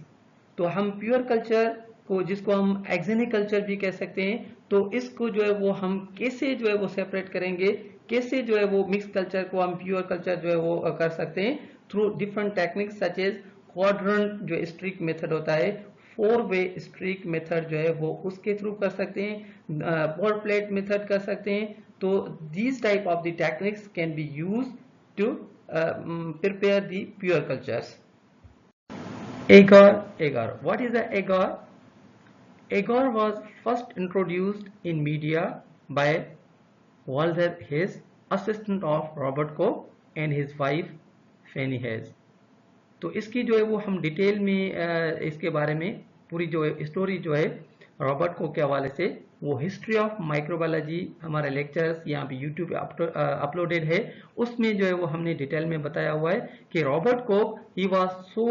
तो हम प्योर कल्चर को, जिसको हम एक्जेनिक कल्चर भी कह सकते हैं, तो इसको जो है वो हम कैसे जो है वो सेपरेट करेंगे, कैसे जो है वो मिक्स कल्चर को हम प्योर कल्चर जो है वो कर सकते हैं through different techniques such as quadrant जो स्ट्रीक मेथड होता है, 4-वे स्ट्रीक मेथड जो है वो उसके थ्रू कर सकते हैं, बॉल प्लेट मेथड कर सकते हैं। तो these type of the techniques can be used to prepare the pure cultures. Agar. What is the agar? Agar was first introduced in media by Walter Hess, assistant of Robert Koch and his wife Fanny Hess. तो इसकी जो है वो हम डिटेल में इसके बारे में पूरी जो है स्टोरी जो है रॉबर्ट कोक के हवाले से, वो हिस्ट्री ऑफ माइक्रोबायोलॉजी हमारे लेक्चर्स यहाँ पे यूट्यूब पे अपलोडेड है, उसमें जो है वो हमने डिटेल में बताया हुआ है कि Robert Coke he was so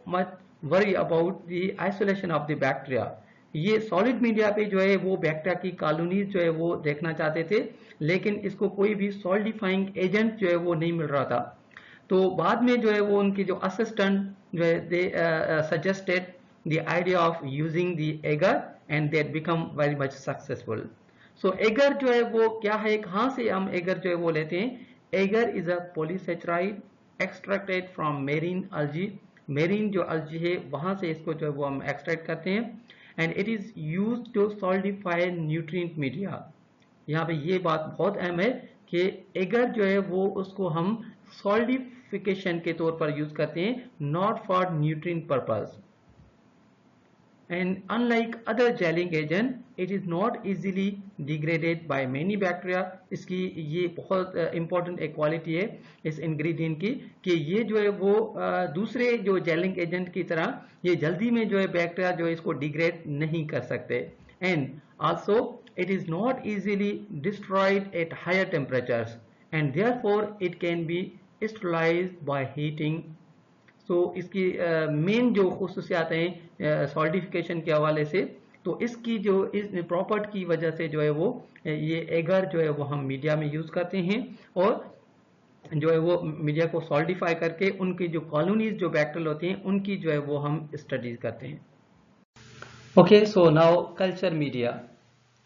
much worry about the isolation of the bacteria. ये सॉलिड मीडिया पे जो है वो बैक्टीरिया की कॉलोनीज जो है वो देखना चाहते थे, लेकिन इसको कोई भी सॉलिडिफाइंग एजेंट जो है वो नहीं मिल रहा था। तो बाद में जो है वो उनकी जो असिस्टेंट जो है they suggested the idea of using the agar and that become very much successful. So agar जो है वो क्या है, कहाँ से हम एगर जो है वो लेते हैं? Agar is a polysaccharide extracted from marine algae. Marine जो अल्जी है वहां से इसको जो है वो हम एक्सट्रैक्ट करते हैं, and it is used to solidify nutrient media. यहाँ पे ये बात बहुत अहम है कि एगर जो है वो उसको हम सॉलिडिफिकेशन के तौर पर यूज करते हैं, not for nutrient purpose. And unlike other gelling agent, it is not easily degraded by many bacteria. इसकी ये बहुत important एक क्वालिटी है इस ingredient की कि ये जो है वो दूसरे जो जेलिंग एजेंट की तरह ये जल्दी में जो है बैक्टीरिया जो है इसको डिग्रेड नहीं कर सकते, and also it is not easily destroyed at higher temperatures and therefore it can be sterilized by heating. तो इसकी मेन जो खुसूसियात हैं सॉलिडिफिकेशन के हवाले से, तो इसकी जो इस प्रॉपर्टी की वजह से जो है वो ये एगर जो है वो हम मीडिया में यूज करते हैं और जो है वो मीडिया को सॉलिडिफाई करके उनकी जो कॉलोनीज जो बैक्टीरियल होती हैं उनकी जो है वो हम स्टडीज करते हैं। Okay, so now culture media.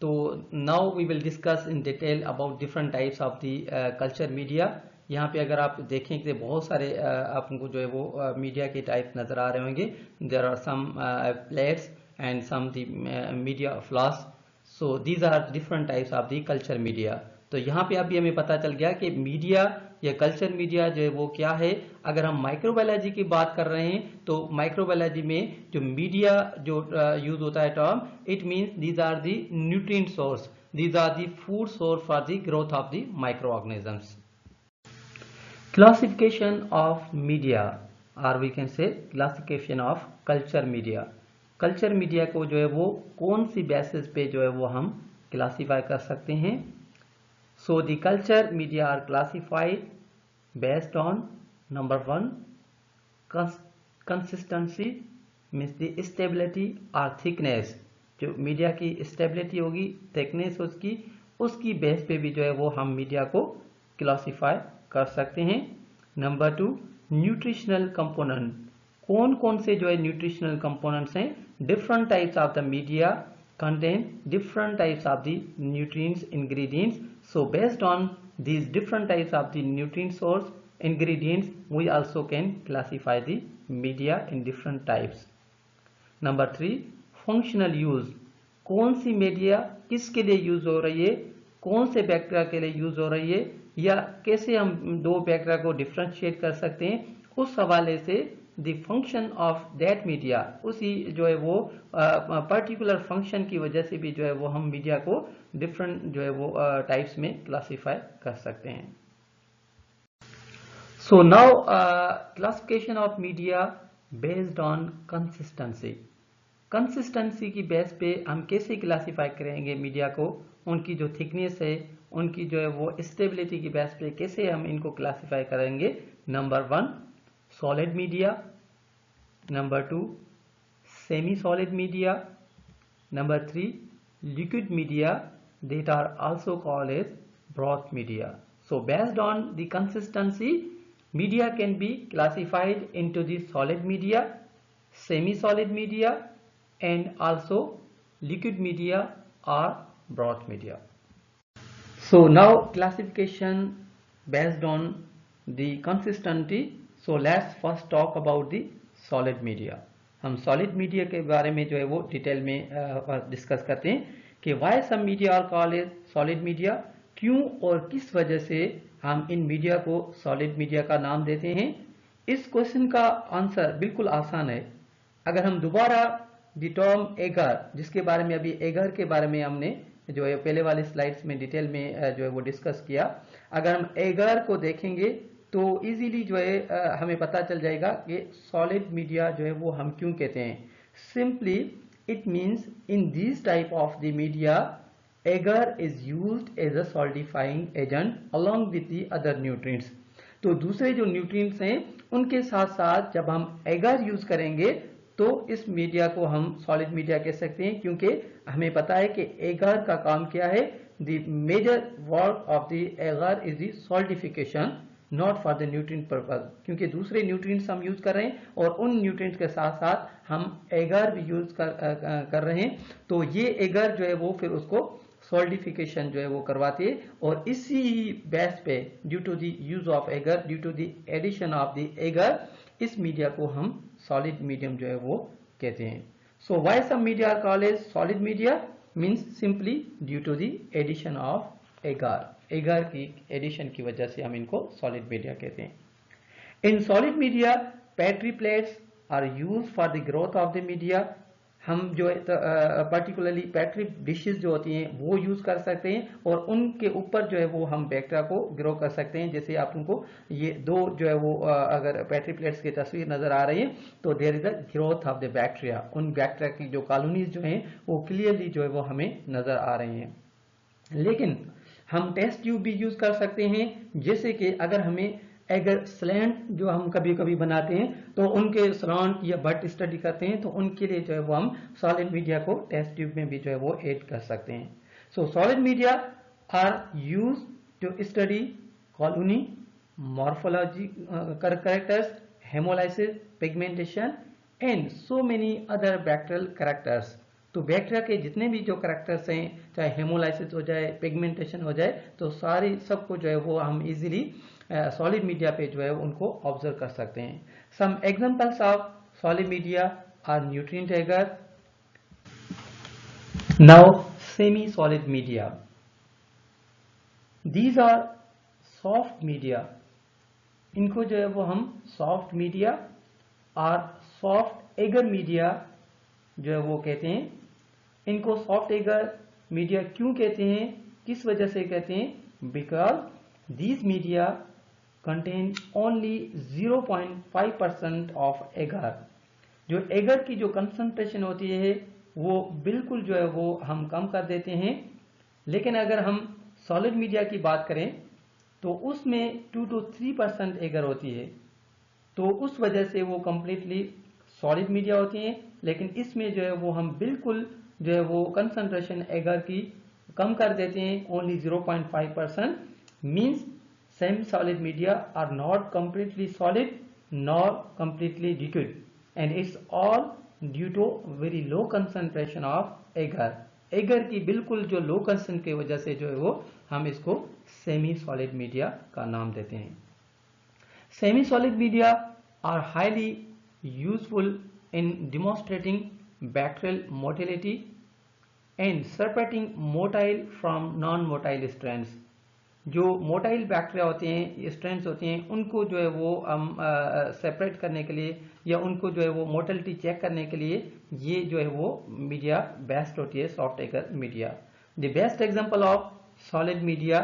तो now we will discuss in detail about different types of the culture media. यहाँ पे अगर आप देखें कि बहुत सारे आपको जो है वो मीडिया के टाइप नजर आ रहे होंगे। There are some plates and some the media flasks, so these are different types of the culture media. तो यहाँ पे अभी हमें पता चल गया कि मीडिया या कल्चर मीडिया जो है वो क्या है। अगर हम माइक्रोबायोलॉजी की बात कर रहे हैं तो माइक्रोबायोलॉजी में जो मीडिया जो यूज होता है term, it means these are the nutrient source, these are the food source for the growth of the micro organisms. Classification of media, or we can say classification of culture media. Culture media को जो है वो कौन सी बेसिस पे जो है वो हम क्लासीफाई कर सकते हैं? So the culture media are classified based on number 1 consistency, means the stability और थिकनेस। जो मीडिया की स्टेबिलिटी होगी, थिकनेस उसकी बेस पे भी जो है वो हम मीडिया को क्लासीफाई कर सकते हैं। नंबर 2 न्यूट्रिशनल कंपोनेंट, कौन कौन से जो है न्यूट्रिशनल कंपोनेंट्स हैं? Different types of the media contain different types of the nutrients ingredients, so based on these different types of the nutrient source ingredients we also can classify the media in different types. Number 3 functional use, कौन सी मीडिया किसके लिए यूज हो रही है, कौन से बैक्टीरिया के लिए यूज हो रही है, या कैसे हम दो बैक्टीरिया को डिफ्रेंशिएट कर सकते हैं, उस हवाले से the function of that media, उसी जो है वो पर्टिकुलर फंक्शन की वजह से भी जो है वो हम मीडिया को डिफरेंट जो है वो टाइप्स में क्लासिफाई कर सकते हैं। So now classification of media based on consistency. Consistency की बेस पे हम कैसे क्लासिफाई करेंगे मीडिया को, उनकी जो थिकनेस है, उनकी जो है वो स्टेबिलिटी की बेस पे कैसे हम इनको क्लासिफाई करेंगे? Number 1 solid media, number 2 semi solid media, number 3 liquid media that are also called as broth media. So based on the consistency, media can be classified into the solid media, semi solid media and also liquid media or broth media. So now classification based on the consistency. So let's first talk about the solid media. हम solid media के बारे में जो है वो डिटेल में डिस्कस करते हैं कि why some media are called as solid media, क्यों और किस वजह से हम इन मीडिया को solid media का नाम देते हैं। इस क्वेश्चन का आंसर बिल्कुल आसान है। अगर हम दोबारा द टर्म एगर, जिसके बारे में अभी एगर के बारे में हमने जो है पहले वाले स्लाइड्स में डिटेल में जो है वो डिस्कस किया, अगर हम एगर को देखेंगे तो इजीली जो है हमें पता चल जाएगा कि सॉलिड मीडिया जो है वो हम क्यों कहते हैं। Simply it means in this type of the media agar is used as a solidifying agent along with the other nutrients. तो दूसरे जो न्यूट्रिएंट्स हैं उनके साथ साथ जब हम एगर यूज करेंगे तो इस मीडिया को हम सॉलिड मीडिया कह सकते हैं, क्योंकि हमें पता है कि एगर का काम क्या है। The major work of the agar is the solidification, not for the nutrient purpose, क्योंकि दूसरे न्यूट्रिएंट्स हम यूज कर रहे हैं और उन न्यूट्रिएंट्स के साथ साथ हम एगर भी यूज कर रहे हैं। तो ये एगर जो है वो फिर उसको सॉल्टिफिकेशन जो है वो करवाती है और इसी बेस पे due to the use of agar, due to the addition of the agar, इस मीडिया को हम सॉलिड मीडियम जो है वो कहते हैं। So why some media are called as solid media means simply due to the addition of agar, agar की एडिशन की वजह से हम इनको सॉलिड मीडिया कहते हैं। In solid media petri plates are use for the growth of the media. हम जो पर्टिकुलरली पेट्री डिशेस जो होती हैं वो यूज कर सकते हैं और उनके ऊपर जो है वो हम बैक्टीरिया को ग्रो कर सकते हैं। जैसे आप उनको ये दो जो है वो अगर पेट्री प्लेट्स की तस्वीर नजर आ रही है तो there is the growth of the bacteria, उन बैक्टीरिया की जो कॉलोनीज जो हैं वो क्लियरली जो है वो हमें नजर आ रही हैं। लेकिन हम टेस्ट ट्यूब भी यूज कर सकते हैं, जैसे कि अगर हमें अगर स्लैंट जो हम कभी कभी बनाते हैं तो उनके स्लैंट या बट स्टडी करते हैं तो उनके लिए जो है वो हम सॉलिड मीडिया को टेस्ट ट्यूब में भी जो है वो ऐड कर सकते हैं। So solid media are use to study colony, morphology characters, haemolysis, pigmentation and so many other bacterial characters. तो बैक्टीरिया के जितने भी जो कैरेक्टर्स हैं, चाहे हेमोलाइसिस हो जाए, पिगमेंटेशन हो जाए, तो सारी सबको जो है वो हम इजीली सॉलिड मीडिया पे जो है उनको ऑब्जर्व कर सकते हैं। Some examples of solid media are nutrient agar. Now semi solid media, these are soft media. इनको जो है वो हम सॉफ्ट मीडिया और सॉफ्ट एगर मीडिया जो है वो कहते हैं। इनको सॉफ्ट एगर मीडिया क्यों कहते हैं, किस वजह से कहते हैं? Because these media contain only 0.5% of agar. जो एगर की जो कंसंट्रेशन होती है वो बिल्कुल जो है वो हम कम कर देते हैं। लेकिन अगर हम सॉलिड मीडिया की बात करें तो उसमें 2 to 3% एगर होती है, तो उस वजह से वो कंप्लीटली सॉलिड मीडिया होती है। लेकिन इसमें जो है वो हम बिल्कुल जो है वो कंसंट्रेशन एगर की कम कर देते हैं, only 0.5%। Means semi solid media are not completely solid nor completely liquid, and it's all due to very low concentration of agar। Agar की बिल्कुल जो लो कंसेंट की वजह से जो है वो हम इसको सेमी सॉलिड मीडिया का नाम देते हैं। Semi solid media are highly useful in demonstrating bacterial motility and separating motile from non motile strands. जो मोटाइल बैक्टीरिया होते हैं, स्ट्रेंड्स होते हैं, उनको जो है वो हम सेपरेट करने के लिए या उनको जो है वो मोटिलिटी चेक करने के लिए ये जो है वो मीडिया बेस्ट होती है, soft agar media. The best example of solid media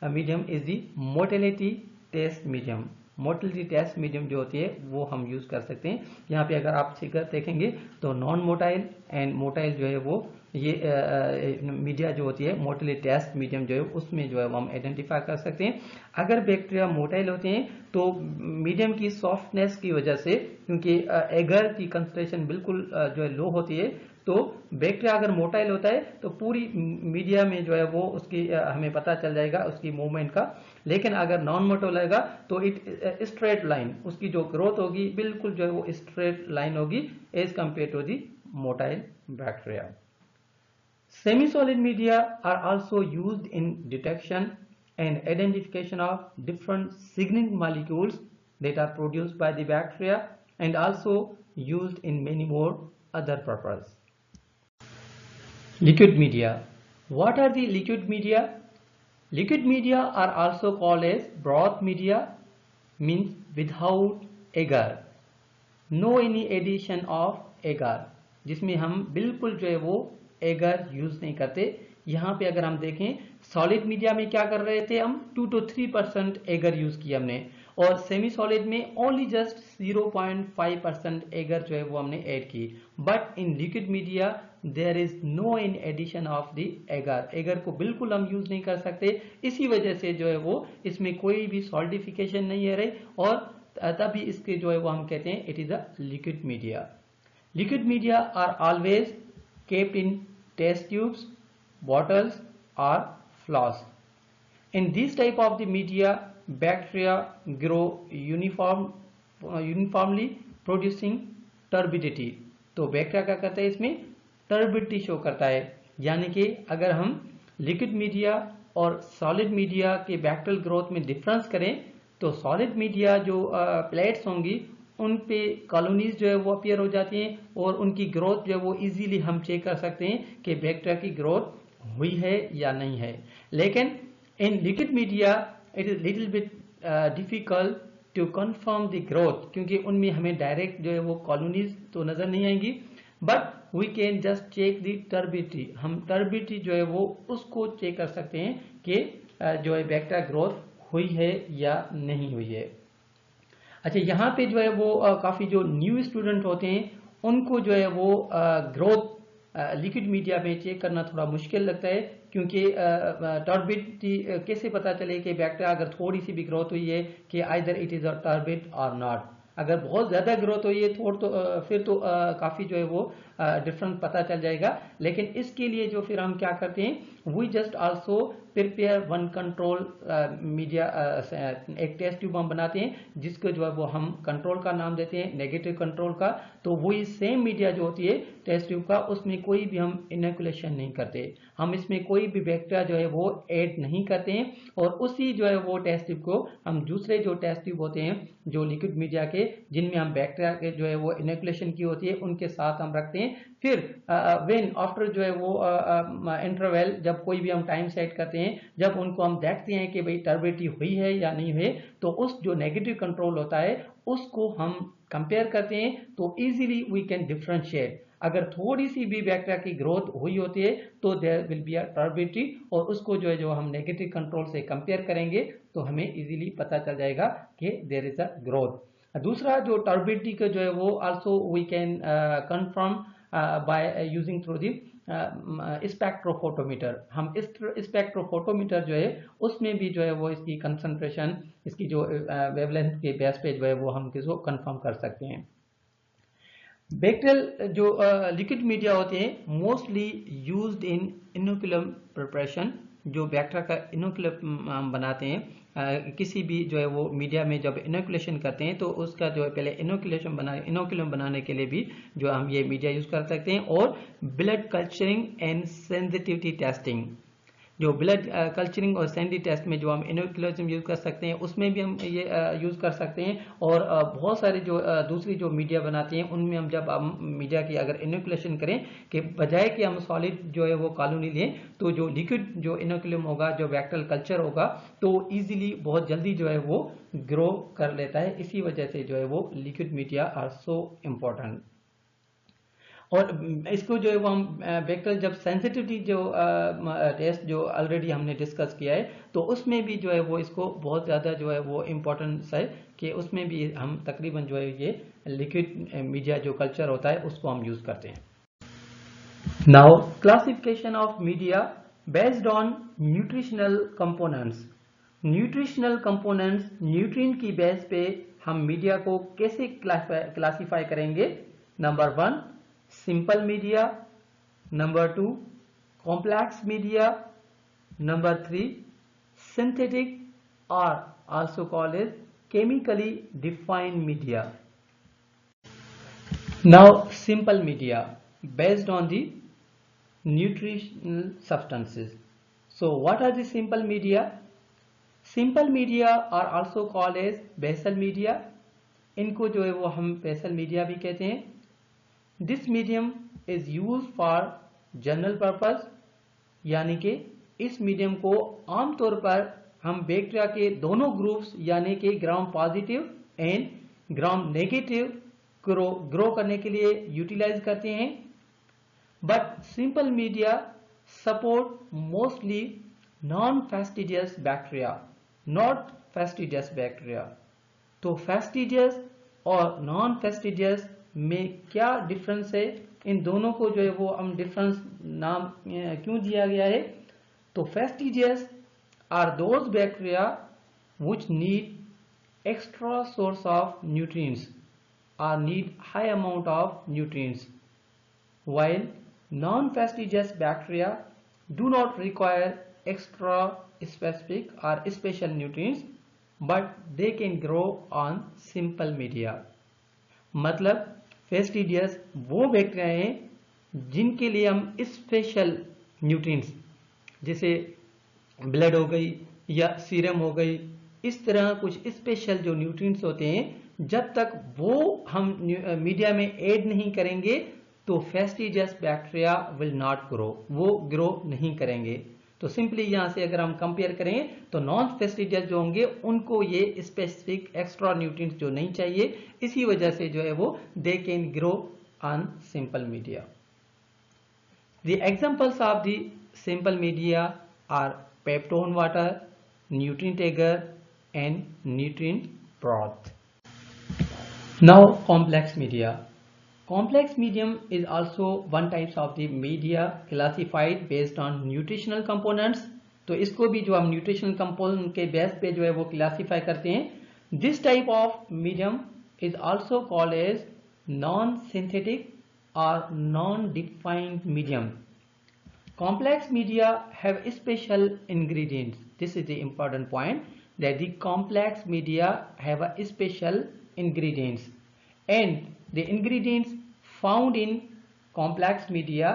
medium is the motility test medium. Motility test medium जो होती है वो हम यूज कर सकते हैं। यहाँ पे अगर आप फिगर देखेंगे तो नॉन मोटाइल एंड मोटाइल जो है वो ये मीडिया जो होती है मोटिलिटी टेस्ट मीडियम जो है उसमें जो है वो हम आइडेंटिफाई कर सकते हैं। अगर बैक्टीरिया मोटाइल होते हैं तो मीडियम की सॉफ्टनेस की वजह से, क्योंकि एगर की कंसंट्रेशन बिल्कुल जो है लो होती है, तो बैक्टीरिया अगर मोटाइल होता है तो पूरी मीडिया में जो है वो उसकी हमें पता चल जाएगा उसकी मूवमेंट का। लेकिन अगर नॉन मोटाइल होगा तो इट स्ट्रेट लाइन, उसकी जो ग्रोथ होगी बिल्कुल जो है वो स्ट्रेट लाइन होगी as compare to the motile bacteria. Semi-solid media are also used in detection and identification of different signaling molecules that are produced by the bacteria, and also used in many more other purposes. Liquid media. What are the liquid media? Liquid media are also called as broth media, means without agar, no any addition of agar, जिसमें हम बिल्कुल जो है वो एगर यूज नहीं करते। यहाँ पे अगर हम देखें सॉलिड मीडिया में क्या कर रहे थे, हम 2 to 3% एगर यूज किया हमने, और सेमी सॉलिड में ओनली जस्ट 0.5% एगर जो है वो हमने ऐड की। But in liquid media there is no in addition of the agar, agar को बिल्कुल हम यूज नहीं कर सकते। इसी वजह से जो है वो इसमें कोई भी सॉल्डिफिकेशन नहीं है रही, और तभी इसके जो है वो हम कहते हैं it is a liquid media. Liquid media are always kept in test tubes, bottles or flasks. In this type of the media, bacteria grow uniformly producing turbidity. तो बैक्टीरिया क्या करता है, इसमें टर्बिडिटी शो करता है। यानी कि अगर हम लिक्विड मीडिया और सॉलिड मीडिया के बैक्टीरियल ग्रोथ में डिफरेंस करें तो सॉलिड मीडिया जो प्लेट्स होंगी उन पे कॉलोनीज जो है वो अपीयर हो जाती हैं, और उनकी ग्रोथ जो है वो इजीली हम चेक कर सकते हैं कि बैक्टीरिया की ग्रोथ हुई है या नहीं है। लेकिन in liquid media it is little bit difficult to confirm the growth, क्योंकि उनमें हमें डायरेक्ट जो है वो कॉलोनीज तो नजर नहीं आएंगी, but we can just check the turbidity. हम टर्बिडिटी जो है वो उसको चेक कर सकते हैं कि जो है बैक्टीरिया ग्रोथ हुई है या नहीं हुई है। अच्छा, यहाँ पे जो है वो काफ़ी जो न्यू स्टूडेंट होते हैं उनको जो है वो ग्रोथ लिक्विड मीडिया में चेक करना थोड़ा मुश्किल लगता है, क्योंकि टर्बिडिटी कैसे पता चले कि बैक्टीरिया अगर थोड़ी सी भी ग्रोथ हुई है कि either it is a turbid और नॉट। अगर बहुत ज़्यादा ग्रोथ हुई है फिर तो काफ़ी जो है वो डिफरेंस पता चल जाएगा। लेकिन इसके लिए जो फिर हम क्या करते हैं, we just also prepare one control media, एक टेस्ट ट्यूब हम बनाते हैं जिसको जो है वो हम कंट्रोल का नाम देते हैं नेगेटिव कंट्रोल का। तो वही सेम मीडिया जो होती है टेस्ट ट्यूब का, उसमें कोई भी हम इनोकुलेशन नहीं करते, हम इसमें कोई भी बैक्टीरिया जो है वो ऐड नहीं करते हैं, और उसी जो है वो टेस्ट ट्यूब को हम दूसरे जो टेस्ट ट्यूब होते हैं जो लिक्विड मीडिया के जिनमें हम बैक्टीरिया के जो है वो इनोकुलेशन की होती है उनके साथ हम रखते हैं। फिर व्हेन आफ्टर जो है वो इंटरवल, जब कोई भी हम टाइम सेट करते हैं, जब उनको हम देखते हैं कि भाई टर्बिडिटी हुई है या नहीं हुई, तो उस जो नेगेटिव कंट्रोल होता है उसको हम कंपेयर करते हैं, तो इजीली वी कैन डिफरेंशिएट। अगर थोड़ी सी भी बैक्टीरिया की ग्रोथ हुई होती है तो there will be a turbidity, और उसको जो है जो हम नेगेटिव कंट्रोल से कंपेयर करेंगे तो हमें इजीली पता चल जाएगा कि देयर इज अ ग्रोथ। दूसरा जो टर्बिडिटी का जो है वो also we can confirm by using through the spectrophotometer. हम स्पेक्ट्रोफोटोमीटर जो है उसमें भी जो है वो इसकी कंसंट्रेशन, इसकी जो वेवलेंथ के बेस पे जो है वो हम इसको कंफर्म कर सकते हैं। बैक्टीरियल जो लिक्विड मीडिया होते हैं mostly used in inoculum preparation. जो बैक्टीरिया का इनोकुलम हम बनाते हैं, किसी भी जो है वो मीडिया में जब इनोकुलेशन करते हैं तो उसका जो है पहले इनोकुलम बनाने के लिए भी जो हम ये मीडिया यूज कर सकते हैं। और blood culturing and sensitivity testing, जो ब्लड कल्चरिंग और सेंसिटिविटी टेस्ट में जो हम इनोकुलम यूज कर सकते हैं उसमें भी हम ये यूज कर सकते हैं। और बहुत सारे जो दूसरी जो मीडिया बनाते हैं उनमें हम जब हम मीडिया की अगर इनोकुलेशन करें कि बजाय कि हम सॉलिड जो है वो कॉलोनी लें, तो जो लिक्विड जो इनोकुलम होगा, जो बैक्टीरियल कल्चर होगा, तो इजीली बहुत जल्दी जो है वो ग्रो कर लेता है। इसी वजह से जो है वो liquid media are so important. और इसको जो है वो हम बैक्टीरियल जब सेंसिटिविटी जो टेस्ट जो ऑलरेडी हमने डिस्कस किया है, तो उसमें भी जो है वो इसको बहुत ज़्यादा जो है वो इम्पोर्टेंस है कि उसमें भी हम तकरीबन जो है ये लिक्विड मीडिया जो कल्चर होता है उसको हम यूज़ करते हैं। Now classification of media based on nutritional components. Nutritional components, nutrient की बेस पे हम मीडिया को कैसे क्लासीफाई करेंगे। Number 1 simple media, number 2 complex media, number 3 synthetic और also called as chemically defined media. Now simple media, based on the nutritional substances. So what are the simple media? Simple media are also called as basal media. इनको जो है वो हम basal media भी कहते हैं. This medium is used for general purpose, यानी कि इस मीडियम को आमतौर पर हम बैक्टीरिया के दोनों ग्रुप्स यानी कि gram positive and gram negative grow करने के लिए यूटिलाइज करते हैं. But simple media support mostly non fastidious bacteria, not fastidious bacteria. तो फैस्टिजियस और नॉन फैस्टिजियस में क्या डिफरेंस है? इन दोनों को जो है वो हम डिफरेंस नाम क्यों दिया गया है? तो fastidious are those bacteria which need extra source of nutrients or need high amount of nutrients, while non-fastidious bacteria do not require extra specific or special nutrients but they can grow on simple media. मतलब fastidious वो बैक्टीरिया हैं जिनके लिए हम स्पेशल न्यूट्रिएंट्स जैसे ब्लड हो गई या सीरम हो गई, इस तरह कुछ स्पेशल जो न्यूट्रिएंट्स होते हैं, जब तक वो हम मीडिया में ऐड नहीं करेंगे तो फैस्टिजियस बैक्टीरिया विल नॉट ग्रो, वो ग्रो नहीं करेंगे. तो सिंपली यहां से अगर हम कंपेयर करें तो नॉन फैस्टिजियस जो होंगे उनको ये स्पेसिफिक एक्स्ट्रा न्यूट्रिएंट्स जो नहीं चाहिए, इसी वजह से जो है वो they can grow on simple media. The examples of the simple media are peptone water, nutrient agar and nutrient broth. Now complex media. Complex medium is also one type of the media classified based on nutritional components. तो इसको भी जो हम nutritional component के बेस पे जो है वो classify करते हैं. This type of medium is also called as non-synthetic or non-defined medium. Complex media have special ingredients. This is the important point, that the complex media have a special ingredients, and the ingredients found in complex media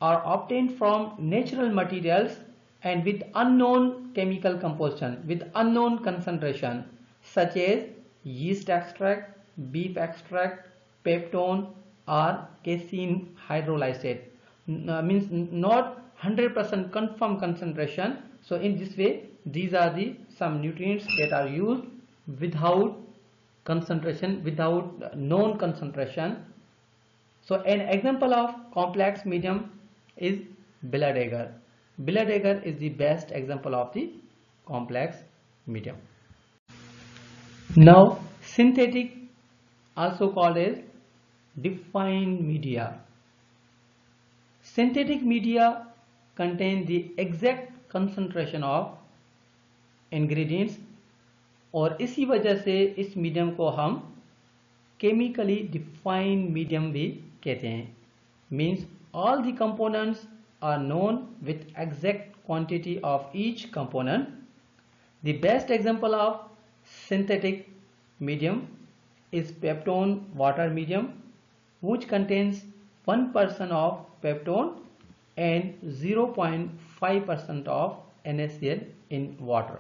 are obtained from natural materials and with unknown chemical composition, with unknown concentration, such as yeast extract, beef extract, peptone or casein hydrolysate. Means not 100% confirmed concentration. So in this way these are the some nutrients that are used without concentration, without known concentration. So an example of complex medium is blood agar. Blood agar is the best example of the complex medium. Now synthetic, also called as defined media. Synthetic media contain the exact concentration of ingredients, और इसी वजह से इस मीडियम को हम केमिकली डिफाइंड मीडियम भी कहते हैं. Means all the components are known with exact quantity of each component. The best example of synthetic medium is peptone water medium, which contains 1% of peptone and 0.5% of NaCl in water.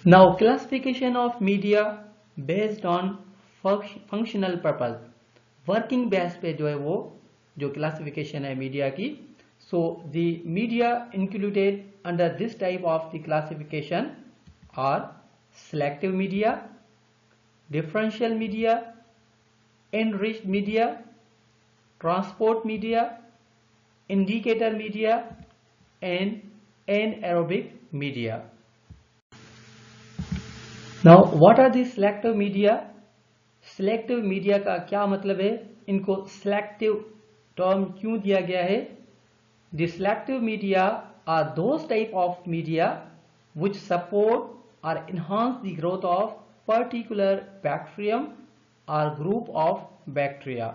Now classification of media based on functional purpose. Working base पे जो है वो जो classification है media की. So the media included under this type of the classification are selective media, differential media, enriched media, transport media, indicator media and anaerobic media. Now what are the selective media? Selective media का क्या मतलब है? इनको selective term क्यों दिया गया है? The selective media are those type of media which support or enhance the growth of particular bacterium or group of bacteria.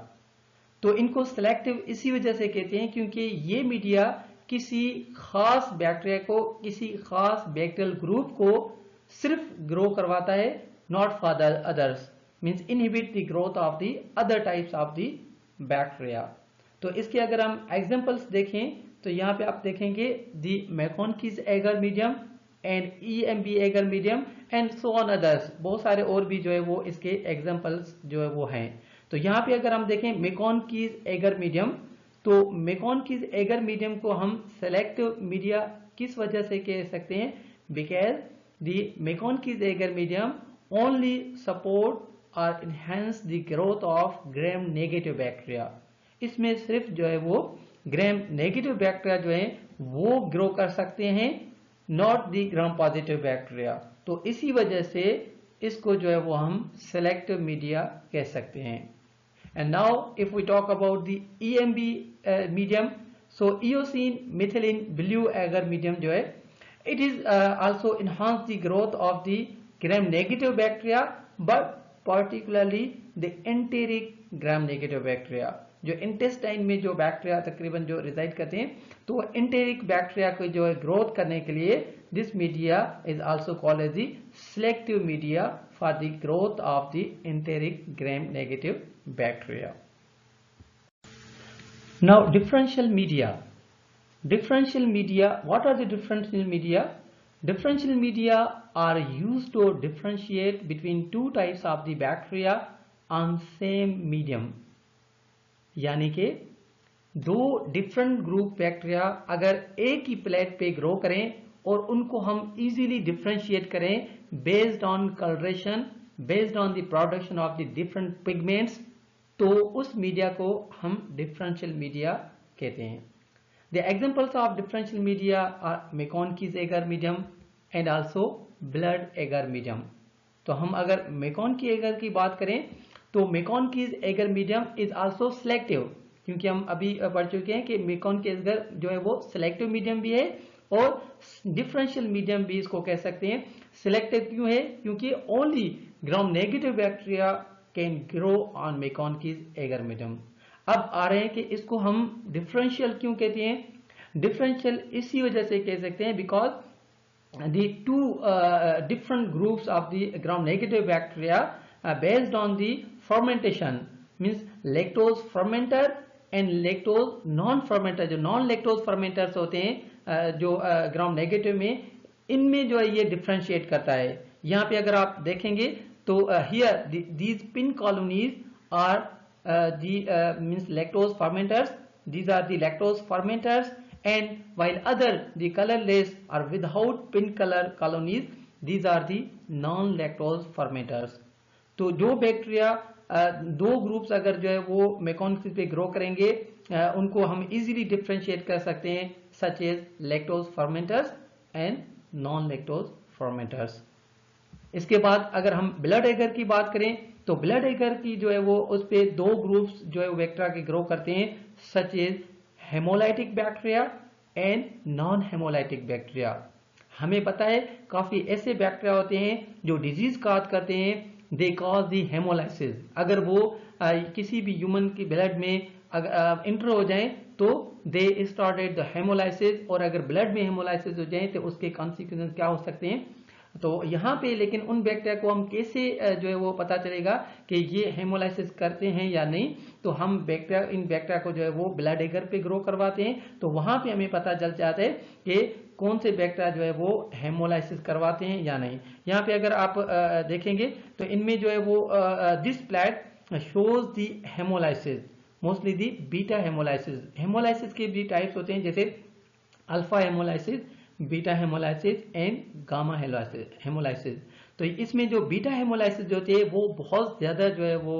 तो इनको सेलेक्टिव इसी वजह से कहते हैं क्योंकि ये मीडिया किसी खास बैक्टीरिया को, किसी खास बैक्टीरियल ग्रुप को सिर्फ ग्रो करवाता है, not for the others. Means inhibit the growth of the other types of the bacteria. तो इसके अगर हम एग्जांपल्स देखें तो यहाँ पे आप देखेंगे the MacConkey's agar medium and EMB agar medium and so on others, बहुत सारे और भी जो है वो इसके एग्जांपल्स जो है वो हैं। तो यहाँ पे अगर हम देखें मैकोनकीज एगर मीडियम, तो मैकोनकीज एगर मीडियम को हम सेलेक्टिव मीडिया किस वजह से कह सकते हैं, because the MacConkey's agar medium only support और enhance the growth of gram negative bacteria. इसमें सिर्फ जो है वो ग्राम नेगेटिव बैक्टीरिया जो है वो ग्रो कर सकते हैं, not the gram positive bacteria. तो इसी वजह से इसको जो है वो हम सेलेक्टिव मीडिया कह सकते हैं। And now if we talk about the EMB medium, so eosin methylene blue agar medium जो है it is also enhance the growth of the gram negative bacteria, but particularly the enteric gram negative bacteria. जो इंटेस्टाइन में जो बैक्टीरिया तकरीबन जो रिजाइड करते हैं, तो एंटेरिक बैक्टीरिया को जो है ग्रोथ करने के लिए this media is also called as the selective media for the growth of the enteric gram negative bacteria. Now differential media. Differential media, what are the differential media? Differential media are used to differentiate between two types of the bacteria on same medium. यानी कि दो डिफरेंट ग्रुप बैक्टीरिया अगर एक ही प्लेट पे ग्रो करें और उनको हम इजीली डिफरेंशिएट करें based on colouration, based on the production of the different pigments, तो उस मीडिया को हम डिफरेंशियल मीडिया कहते हैं। The examples of differential media are MacConkey's agar medium and also blood agar medium. तो हम अगर मैकोनकी एगर की बात करें तो मैकोनकीज agar medium is also selective, क्योंकि हम अभी पढ़ चुके हैं कि मैकोनकी एगर जो है वो selective medium भी है और differential medium भी इसको कह सकते हैं। selective क्यों है, क्योंकि only gram negative bacteria can grow on MacConkey's agar medium। अब आ रहे हैं कि इसको हम डिफरेंशियल क्यों कहते हैं। डिफरेंशियल इसी वजह से कह सकते हैं because the two different groups of the gram negative bacteria based on the fermentation, means lactose fermenter and lactose non fermenter. जो नॉन लैक्टोज फर्मेंटर्स होते हैं जो ग्राम नेगेटिव में, इनमें जो है ये डिफरेंशिएट करता है। यहाँ पे अगर आप देखेंगे तो here these pink colonies are means lactose fermenters. These are the lactose fermenters, and while other the colorless or without pin color colonies, these are the non-lactose fermenters. तो जो बैक्टीरिया दो ग्रुप्स अगर जो है वो मैकोनकीज पे ग्रो करेंगे उनको हम इजीली डिफरेंशिएट कर सकते हैं, such as lactose fermenters and non lactose fermenters. इसके बाद अगर हम ब्लड एगर की बात करें तो ब्लड एगर की जो है वो उस पे दो ग्रुप्स जो है बैक्टीरिया के ग्रो करते हैं, such as haemolytic bacteria and non haemolytic bacteria. हमें पता है काफी ऐसे बैक्टीरिया होते हैं जो डिजीज काज करते हैं, दे कॉज दी हेमोलाइसिस। अगर वो किसी भी ह्यूमन की ब्लड में इंटर हो जाएं तो दे स्टार्टेड द हेमोलाइसिस, और अगर ब्लड में हेमोलाइसिस हो जाए तो उसके कॉन्सिक्वेंस क्या हो सकते हैं। तो यहाँ पे लेकिन उन बैक्टीरिया को हम कैसे जो है वो पता चलेगा कि ये हेमोलाइसिस करते हैं या नहीं, तो हम बैक्टीरिया इन बैक्टीरिया को जो है वो ब्लड एगर पे ग्रो करवाते हैं, तो वहां पे हमें पता चल जाता है कि कौन से बैक्टीरिया जो है वो हेमोलाइसिस करवाते हैं या नहीं। यहाँ पे अगर आप देखेंगे तो इनमें जो है वो this plate shows the haemolysis, mostly the beta haemolysis. Haemolysis के भी टाइप्स होते हैं जैसे alpha haemolysis, beta haemolysis and gamma haemolysis. तो इसमें जो बीटा हेमोलाइसिस जो होती है वो बहुत ज्यादा जो है वो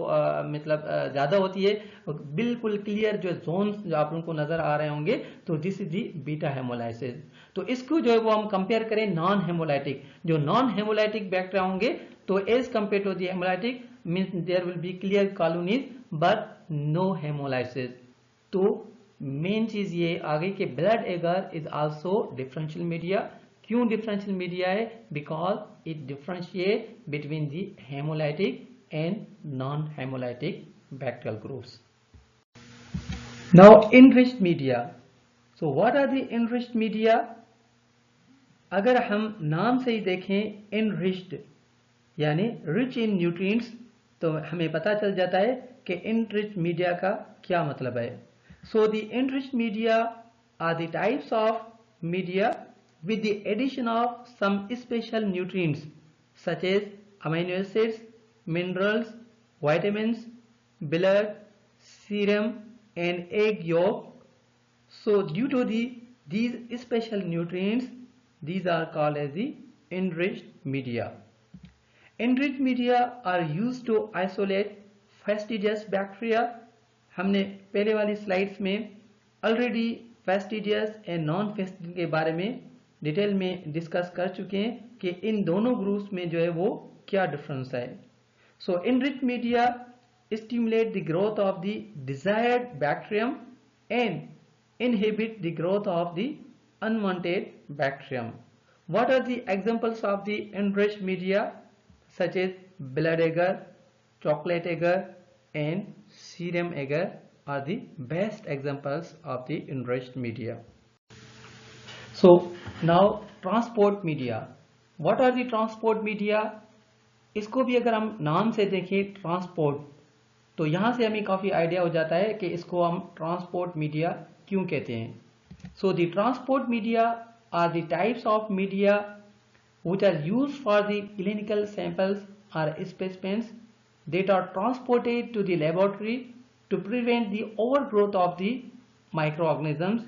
मतलब ज्यादा होती है, बिल्कुल क्लियर जो जोन्स जो आप लोगों को नजर आ रहे होंगे, तो this is the beta haemolysis. तो इसको जो है वो हम कंपेयर करें नॉन हेमोलाइटिक, जो नॉन हेमोलाइटिक बैक्टीरिया होंगे तो as compare to the haemolytic means there will be clear colonies but no haemolysis. तो मेन चीज ये आ गई कि blood agar is also differential media. क्यों डिफरेंशियल मीडिया है? Because it differentiate between the haemolytic and non haemolytic bacterial groups. Now enriched media. So what are the enriched media? अगर हम नाम से ही देखें इनरिच्ड यानी रिच इन न्यूट्रिएंट्स, तो हमें पता चल जाता है कि इनरिच्ड मीडिया का क्या मतलब है। So the enriched media are the types of media with the addition of some special nutrients such as amino acids, minerals, vitamins, blood, serum and egg yolk. So due to these special nutrients, these are called as the enriched media. Enriched media are used to isolate fastidious bacteria. हमने पहले वाली स्लाइड्स में already fastidious and non fastidious के बारे में डिटेल में डिस्कस कर चुके हैं कि इन दोनों ग्रुप्स में जो है वो क्या डिफरेंस है. सो enriched media stimulate the growth of the desired bacterium and inhibit the growth of the unwanted bacterium. What are the examples of the enriched media? Such as blood agar, chocolate agar and serum agar are the best examples of the enriched media. So now transport media. What are the transport media? इसको भी अगर हम नाम से देखें ट्रांसपोर्ट, तो यहाँ से हमें काफ़ी आइडिया हो जाता है कि इसको हम ट्रांसपोर्ट मीडिया क्यों कहते हैं. So the transport media are the types of media which are used for the clinical samples or specimens that are transported to the laboratory to prevent the overgrowth of the microorganisms.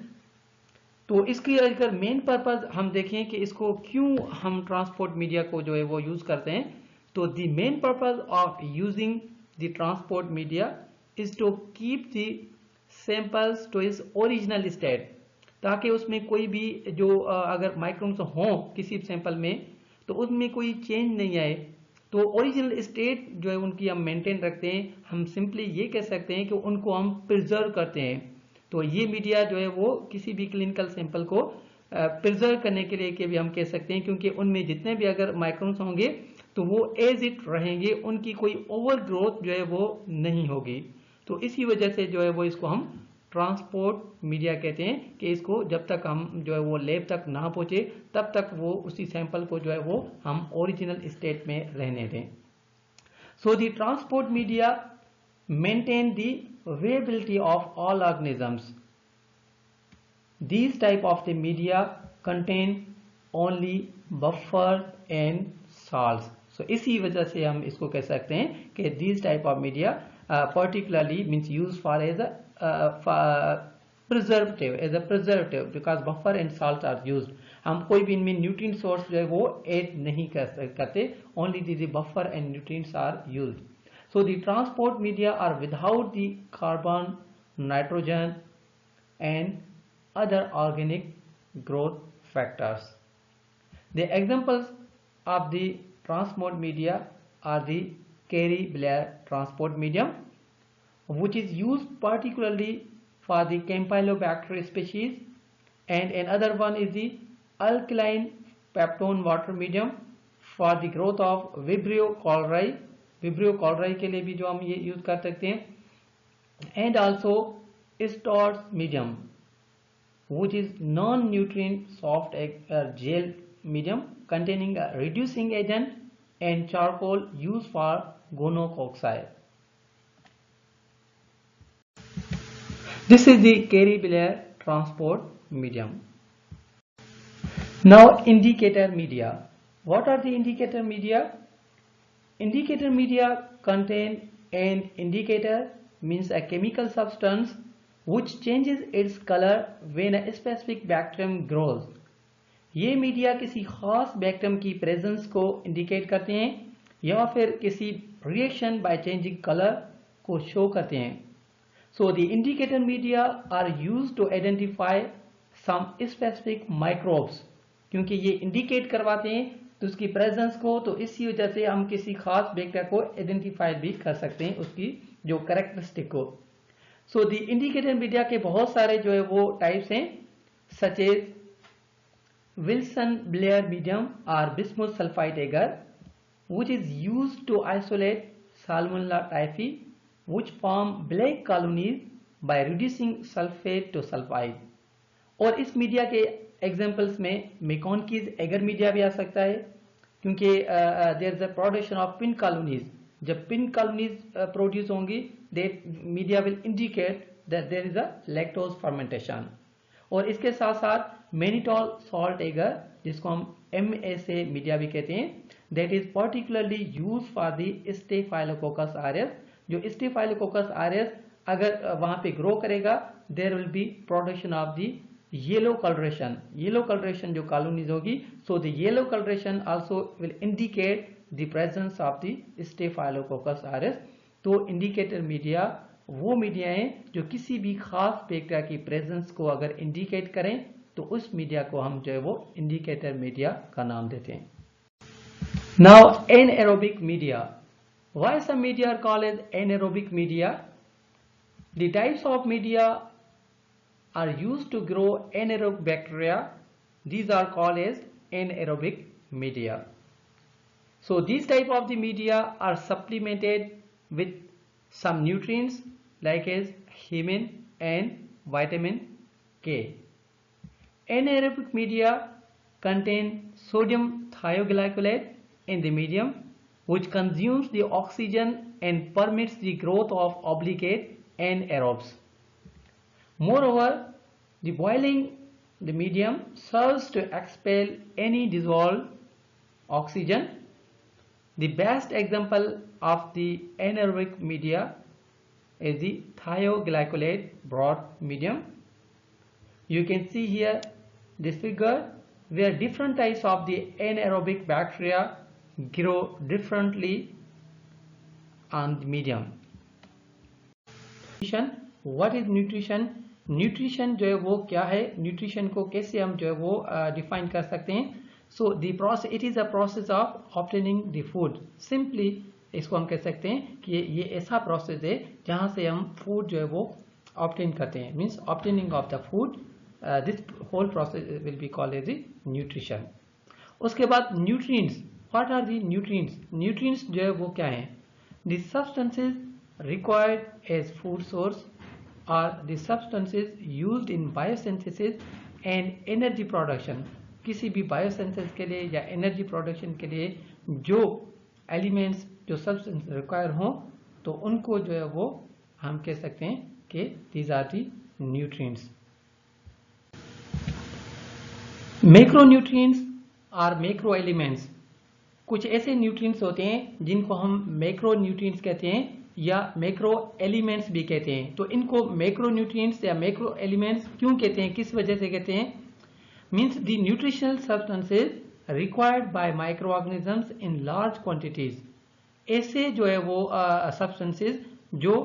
तो इसकी अगर मेन पर्पस हम देखें कि इसको क्यों हम ट्रांसपोर्ट मीडिया को जो है वो यूज करते हैं, तो the main purpose of using the transport media is to keep the samples to its original state, ताकि उसमें कोई भी जो अगर माइक्रोब्स हों किसी सैंपल में तो उसमें कोई चेंज नहीं आए. तो ओरिजिनल स्टेट जो है उनकी हम मेंटेन रखते हैं. हम सिंपली ये कह सकते हैं कि उनको हम प्रिजर्व करते हैं. तो ये मीडिया जो है वो किसी भी क्लिनिकल सैंपल को प्रिजर्व करने के लिए के भी हम कह सकते हैं, क्योंकि उनमें जितने भी अगर माइक्रोब्स होंगे तो वो एज इट रहेंगे, उनकी कोई ओवर ग्रोथ जो है वो नहीं होगी. तो इसी वजह से जो है वो इसको हम ट्रांसपोर्ट मीडिया कहते हैं कि इसको जब तक हम जो है वो लैब तक ना पहुंचे तब तक वो उसी सैंपल को जो है वो हम ओरिजिनल स्टेट में रहने दें. सो the transport media maintain the viability of all organisms. These type of the media contain only buffer and salts. So इसी वजह से हम इसको कह सकते हैं कि these type of media particularly means used for as a preservative because buffer and salts are used. हम कोई भी इनमें न्यूट्रिएंट सोर्स जो है वो ऐड नहीं करते, only the buffer and nutrients are used. So the transport media are without the carbon, nitrogen and other organic growth factors. The examples of the transport media are the Carey-Blair transport medium, which is used particularly for the Campylobacter species, and another one is the alkaline peptone water medium for the growth of Vibrio cholerae. Vibrio cholerae के लिए भी जो हम ये यूज कर सकते हैं, and also Stott's medium, which is non-nutrient soft gel medium containing a reducing agent and charcoal used for gonococci. This is the Carey-Blair transport medium. Now indicator media. What are the indicator media? Indicator media contain an indicator, means a chemical substance which changes its color when a specific bacterium grows. ये मीडिया किसी खास बैक्टीरियम की प्रेजेंस को इंडिकेट करते हैं या फिर किसी रिएक्शन बाय चेंजिंग कलर को शो करते हैं. So the indicator media are used to identify some specific microbes. क्योंकि ये इंडिकेट करवाते हैं तो उसकी प्रेजेंस को, तो इसी वजह से हम किसी खास बैक्टीरिया को आइडेंटिफाई भी कर सकते हैं उसकी जो कैरेक्टरिस्टिक को. सो द इंडिकेटर मीडिया के बहुत सारे जो है वो टाइप्स हैं, such as Wilson Blair medium और bismuth sulphide agar, which is used to isolate Salmonella typhi, which form black colonies by reducing sulfate to sulfide. और इस मीडिया के एग्जांपल्स में मेकॉनकीज एगर मीडिया भी आ सकता है, क्योंकि there is a production of pin colonies. जब पिन कॉलोनीज प्रोड्यूस होंगी, that media will indicate there is a lactose fermentation. और इसके साथ साथ मैनिटोल सॉल्ट एगर, जिसको हम MSA मीडिया भी कहते हैं, that is particularly use for the staphylococcus aureus. जो स्टेफाइलोकोकस ऑरियस अगर वहां पे ग्रो करेगा, there will be production of the yellow coloration. Yellow coloration जो कॉलोनीज होगी, so the yellow coloration also will indicate the presence of the staphylococcus aureus. तो इंडिकेटर मीडिया वो मीडिया है जो किसी भी खास बैक्टीरिया की प्रेजेंस को अगर इंडिकेट करें, तो उस मीडिया को हम जो है वो इंडिकेटर मीडिया का नाम देते हैं। Now anaerobic media, why some media are called as anaerobic media? The types of media are used to grow anaerobic bacteria. These are called as anaerobic media. So these type of the media are supplemented with some nutrients like as heme and vitamin K. Anaerobic media contain sodium thioglycolate in the medium, which consumes the oxygen and permits the growth of obligate anaerobes. Moreover, the boiling the medium serves to expel any dissolved oxygen. The best example of the anaerobic media is the thioglycolate broth medium. You can see here this figure where different types of the anaerobic bacteria grow differently on the medium. What is nutrition? Nutrition जो है वो क्या है, न्यूट्रिशन को कैसे हम जो है वो डिफाइन कर सकते हैं? So the process, it is a process of obtaining the food. Simply इसको हम कह सकते हैं कि ये ऐसा प्रोसेस है जहां से हम फूड जो है वो ऑब्टेन करते हैं, means obtaining of the food. This whole process will be called as nutrition. उसके बाद nutrients, what are the nutrients? Nutrients जो है वो क्या है? The substances required as food source are the substances used in biosynthesis and energy production. किसी भी बायोसिंथेसिस के लिए या एनर्जी प्रोडक्शन के लिए जो एलिमेंट्स, जो सब्सटेंस रिक्वायर हों, तो उनको जो है वो हम कह सकते हैं कि these are the nutrients. Macronutrients और मैक्रो एलिमेंट्स, कुछ ऐसे न्यूट्रिएंट्स होते हैं जिनको हम मैक्रोन्यूट्रिएंट्स कहते हैं या मैक्रो एलिमेंट्स भी कहते हैं। तो इनको मैक्रो न्यूट्रिएंट्स या मैक्रो एलिमेंट्स क्यों कहते हैं, किस वजह से कहते हैं? Means the nutritional substances required by micro organisms in large quantities. ऐसे जो है वो सब्सटेंसेस जो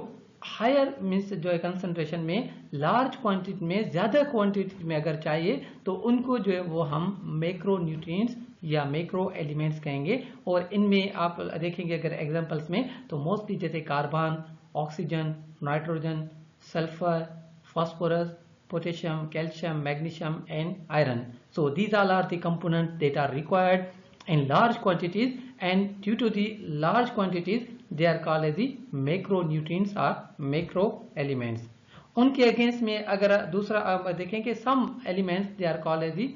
हायर मीन्स जो है कंसंट्रेशन में, लार्ज क्वांटिटी में, ज्यादा क्वांटिटी में अगर चाहिए, तो उनको जो है वो हम मैक्रो न्यूट्रिएंट्स या मैक्रो एलिमेंट्स कहेंगे। और इनमें आप देखेंगे अगर एग्जांपल्स में, तो मोस्टली जैसे carbon, oxygen, nitrogen, sulphur, phosphorus, potassium, calcium, magnesium and iron. So these all are the components that are required in large quantities, and due to the large quantities they are called as the macronutrients or macro elements. उनके अगेंस्ट में अगर दूसरा देखें कि some elements they are called as the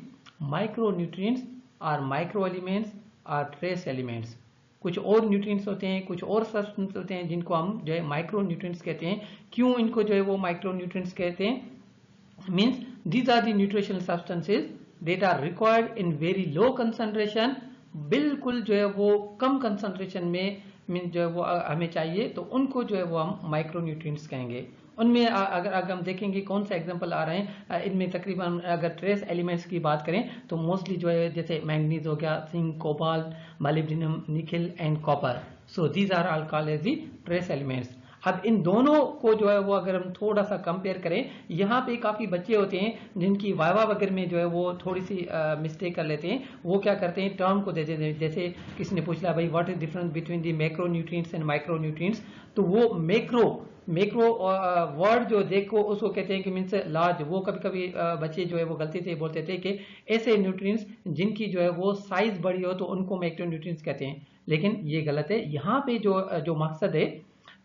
micronutrients or micro elements or trace elements. कुछ और न्यूट्रिएंट्स होते हैं, कुछ और सब्सटेंस होते हैं जिनको हम जो है माइक्रो न्यूट्रिएंट्स कहते हैं। क्यों इनको जो है वो माइक्रो न्यूट्रिएंट्स कहते हैं? Means these are the nutritional substances that are required in very low concentration. बिल्कुल जो है वो कम कंसंट्रेशन में मीन जो है वो हमें चाहिए, तो उनको जो है वो हम माइक्रो न्यूट्रिएंट्स कहेंगे। उनमें अगर हम देखेंगे कौन सा एग्जांपल आ रहे हैं, इनमें तकरीबन अगर ट्रेस एलिमेंट्स की बात करें तो मोस्टली जो है जैसे मैंगनीज हो गया, zinc, cobalt, molybdenum, nickel and copper. So these are all called as the trace elements. अब इन दोनों को जो है वो अगर हम थोड़ा सा कंपेयर करें, यहाँ पे काफी बच्चे होते हैं जिनकी वाइवा वगैरह में जो है वो थोड़ी सी मिस्टेक कर लेते हैं। वो क्या करते हैं, टर्म को देते हैं। जैसे किसी ने पूछा भाई what is difference between the macro nutrients and micro nutrients, तो वो मैक्रो वर्ड जो देखो उसको कहते हैं कि मीन्स लार्ज। वो कभी कभी बच्चे जो है वो गलती से बोलते थे कि ऐसे न्यूट्रिएंट्स जिनकी जो है वो साइज बड़ी हो तो उनको मैक्रो न्यूट्रिएंट्स कहते हैं, लेकिन ये गलत है। यहाँ पे जो मकसद है,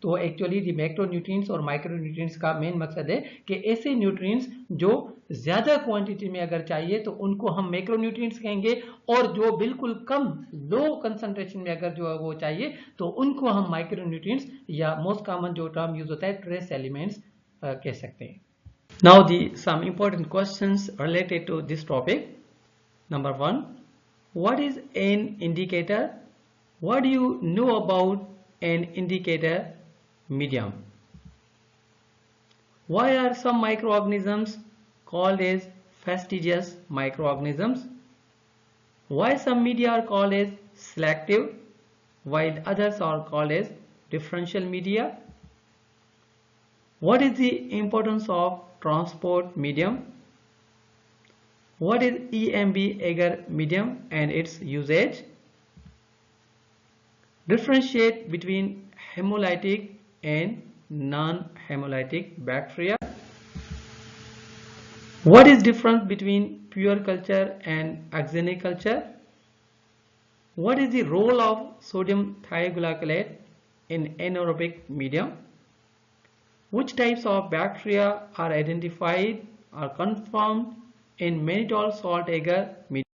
तो एक्चुअली दी मैक्रो न्यूट्रिएंट्स और माइक्रो न्यूट्रिएंट्स का मेन मकसद है कि ऐसे न्यूट्रिएंट्स जो ज्यादा क्वांटिटी में अगर चाहिए तो उनको हम मैक्रो न्यूट्रिएंट्स कहेंगे, और जो बिल्कुल कम लो कंसंट्रेशन में अगर जो है वो चाहिए तो उनको हम माइक्रो न्यूट्रिएंट्स या मोस्ट कॉमन जो टर्म यूज होता है ट्रेस एलिमेंट्स कह सकते हैं। Now some important questions related to this topic. Number 1, what is an indicator? What do you know about an indicator medium? Why are some microorganisms called as fastidious microorganisms? Why some media are called as selective while others are called as differential media? What is the importance of transport medium? What is EMB agar medium and its usage? Differentiate between hemolytic and non-hemolytic bacteria. What is difference between pure culture and axenic culture? What is the role of sodium thioglycolate in anaerobic medium? Which types of bacteria are identified or confirmed in mannitol salt agar medium?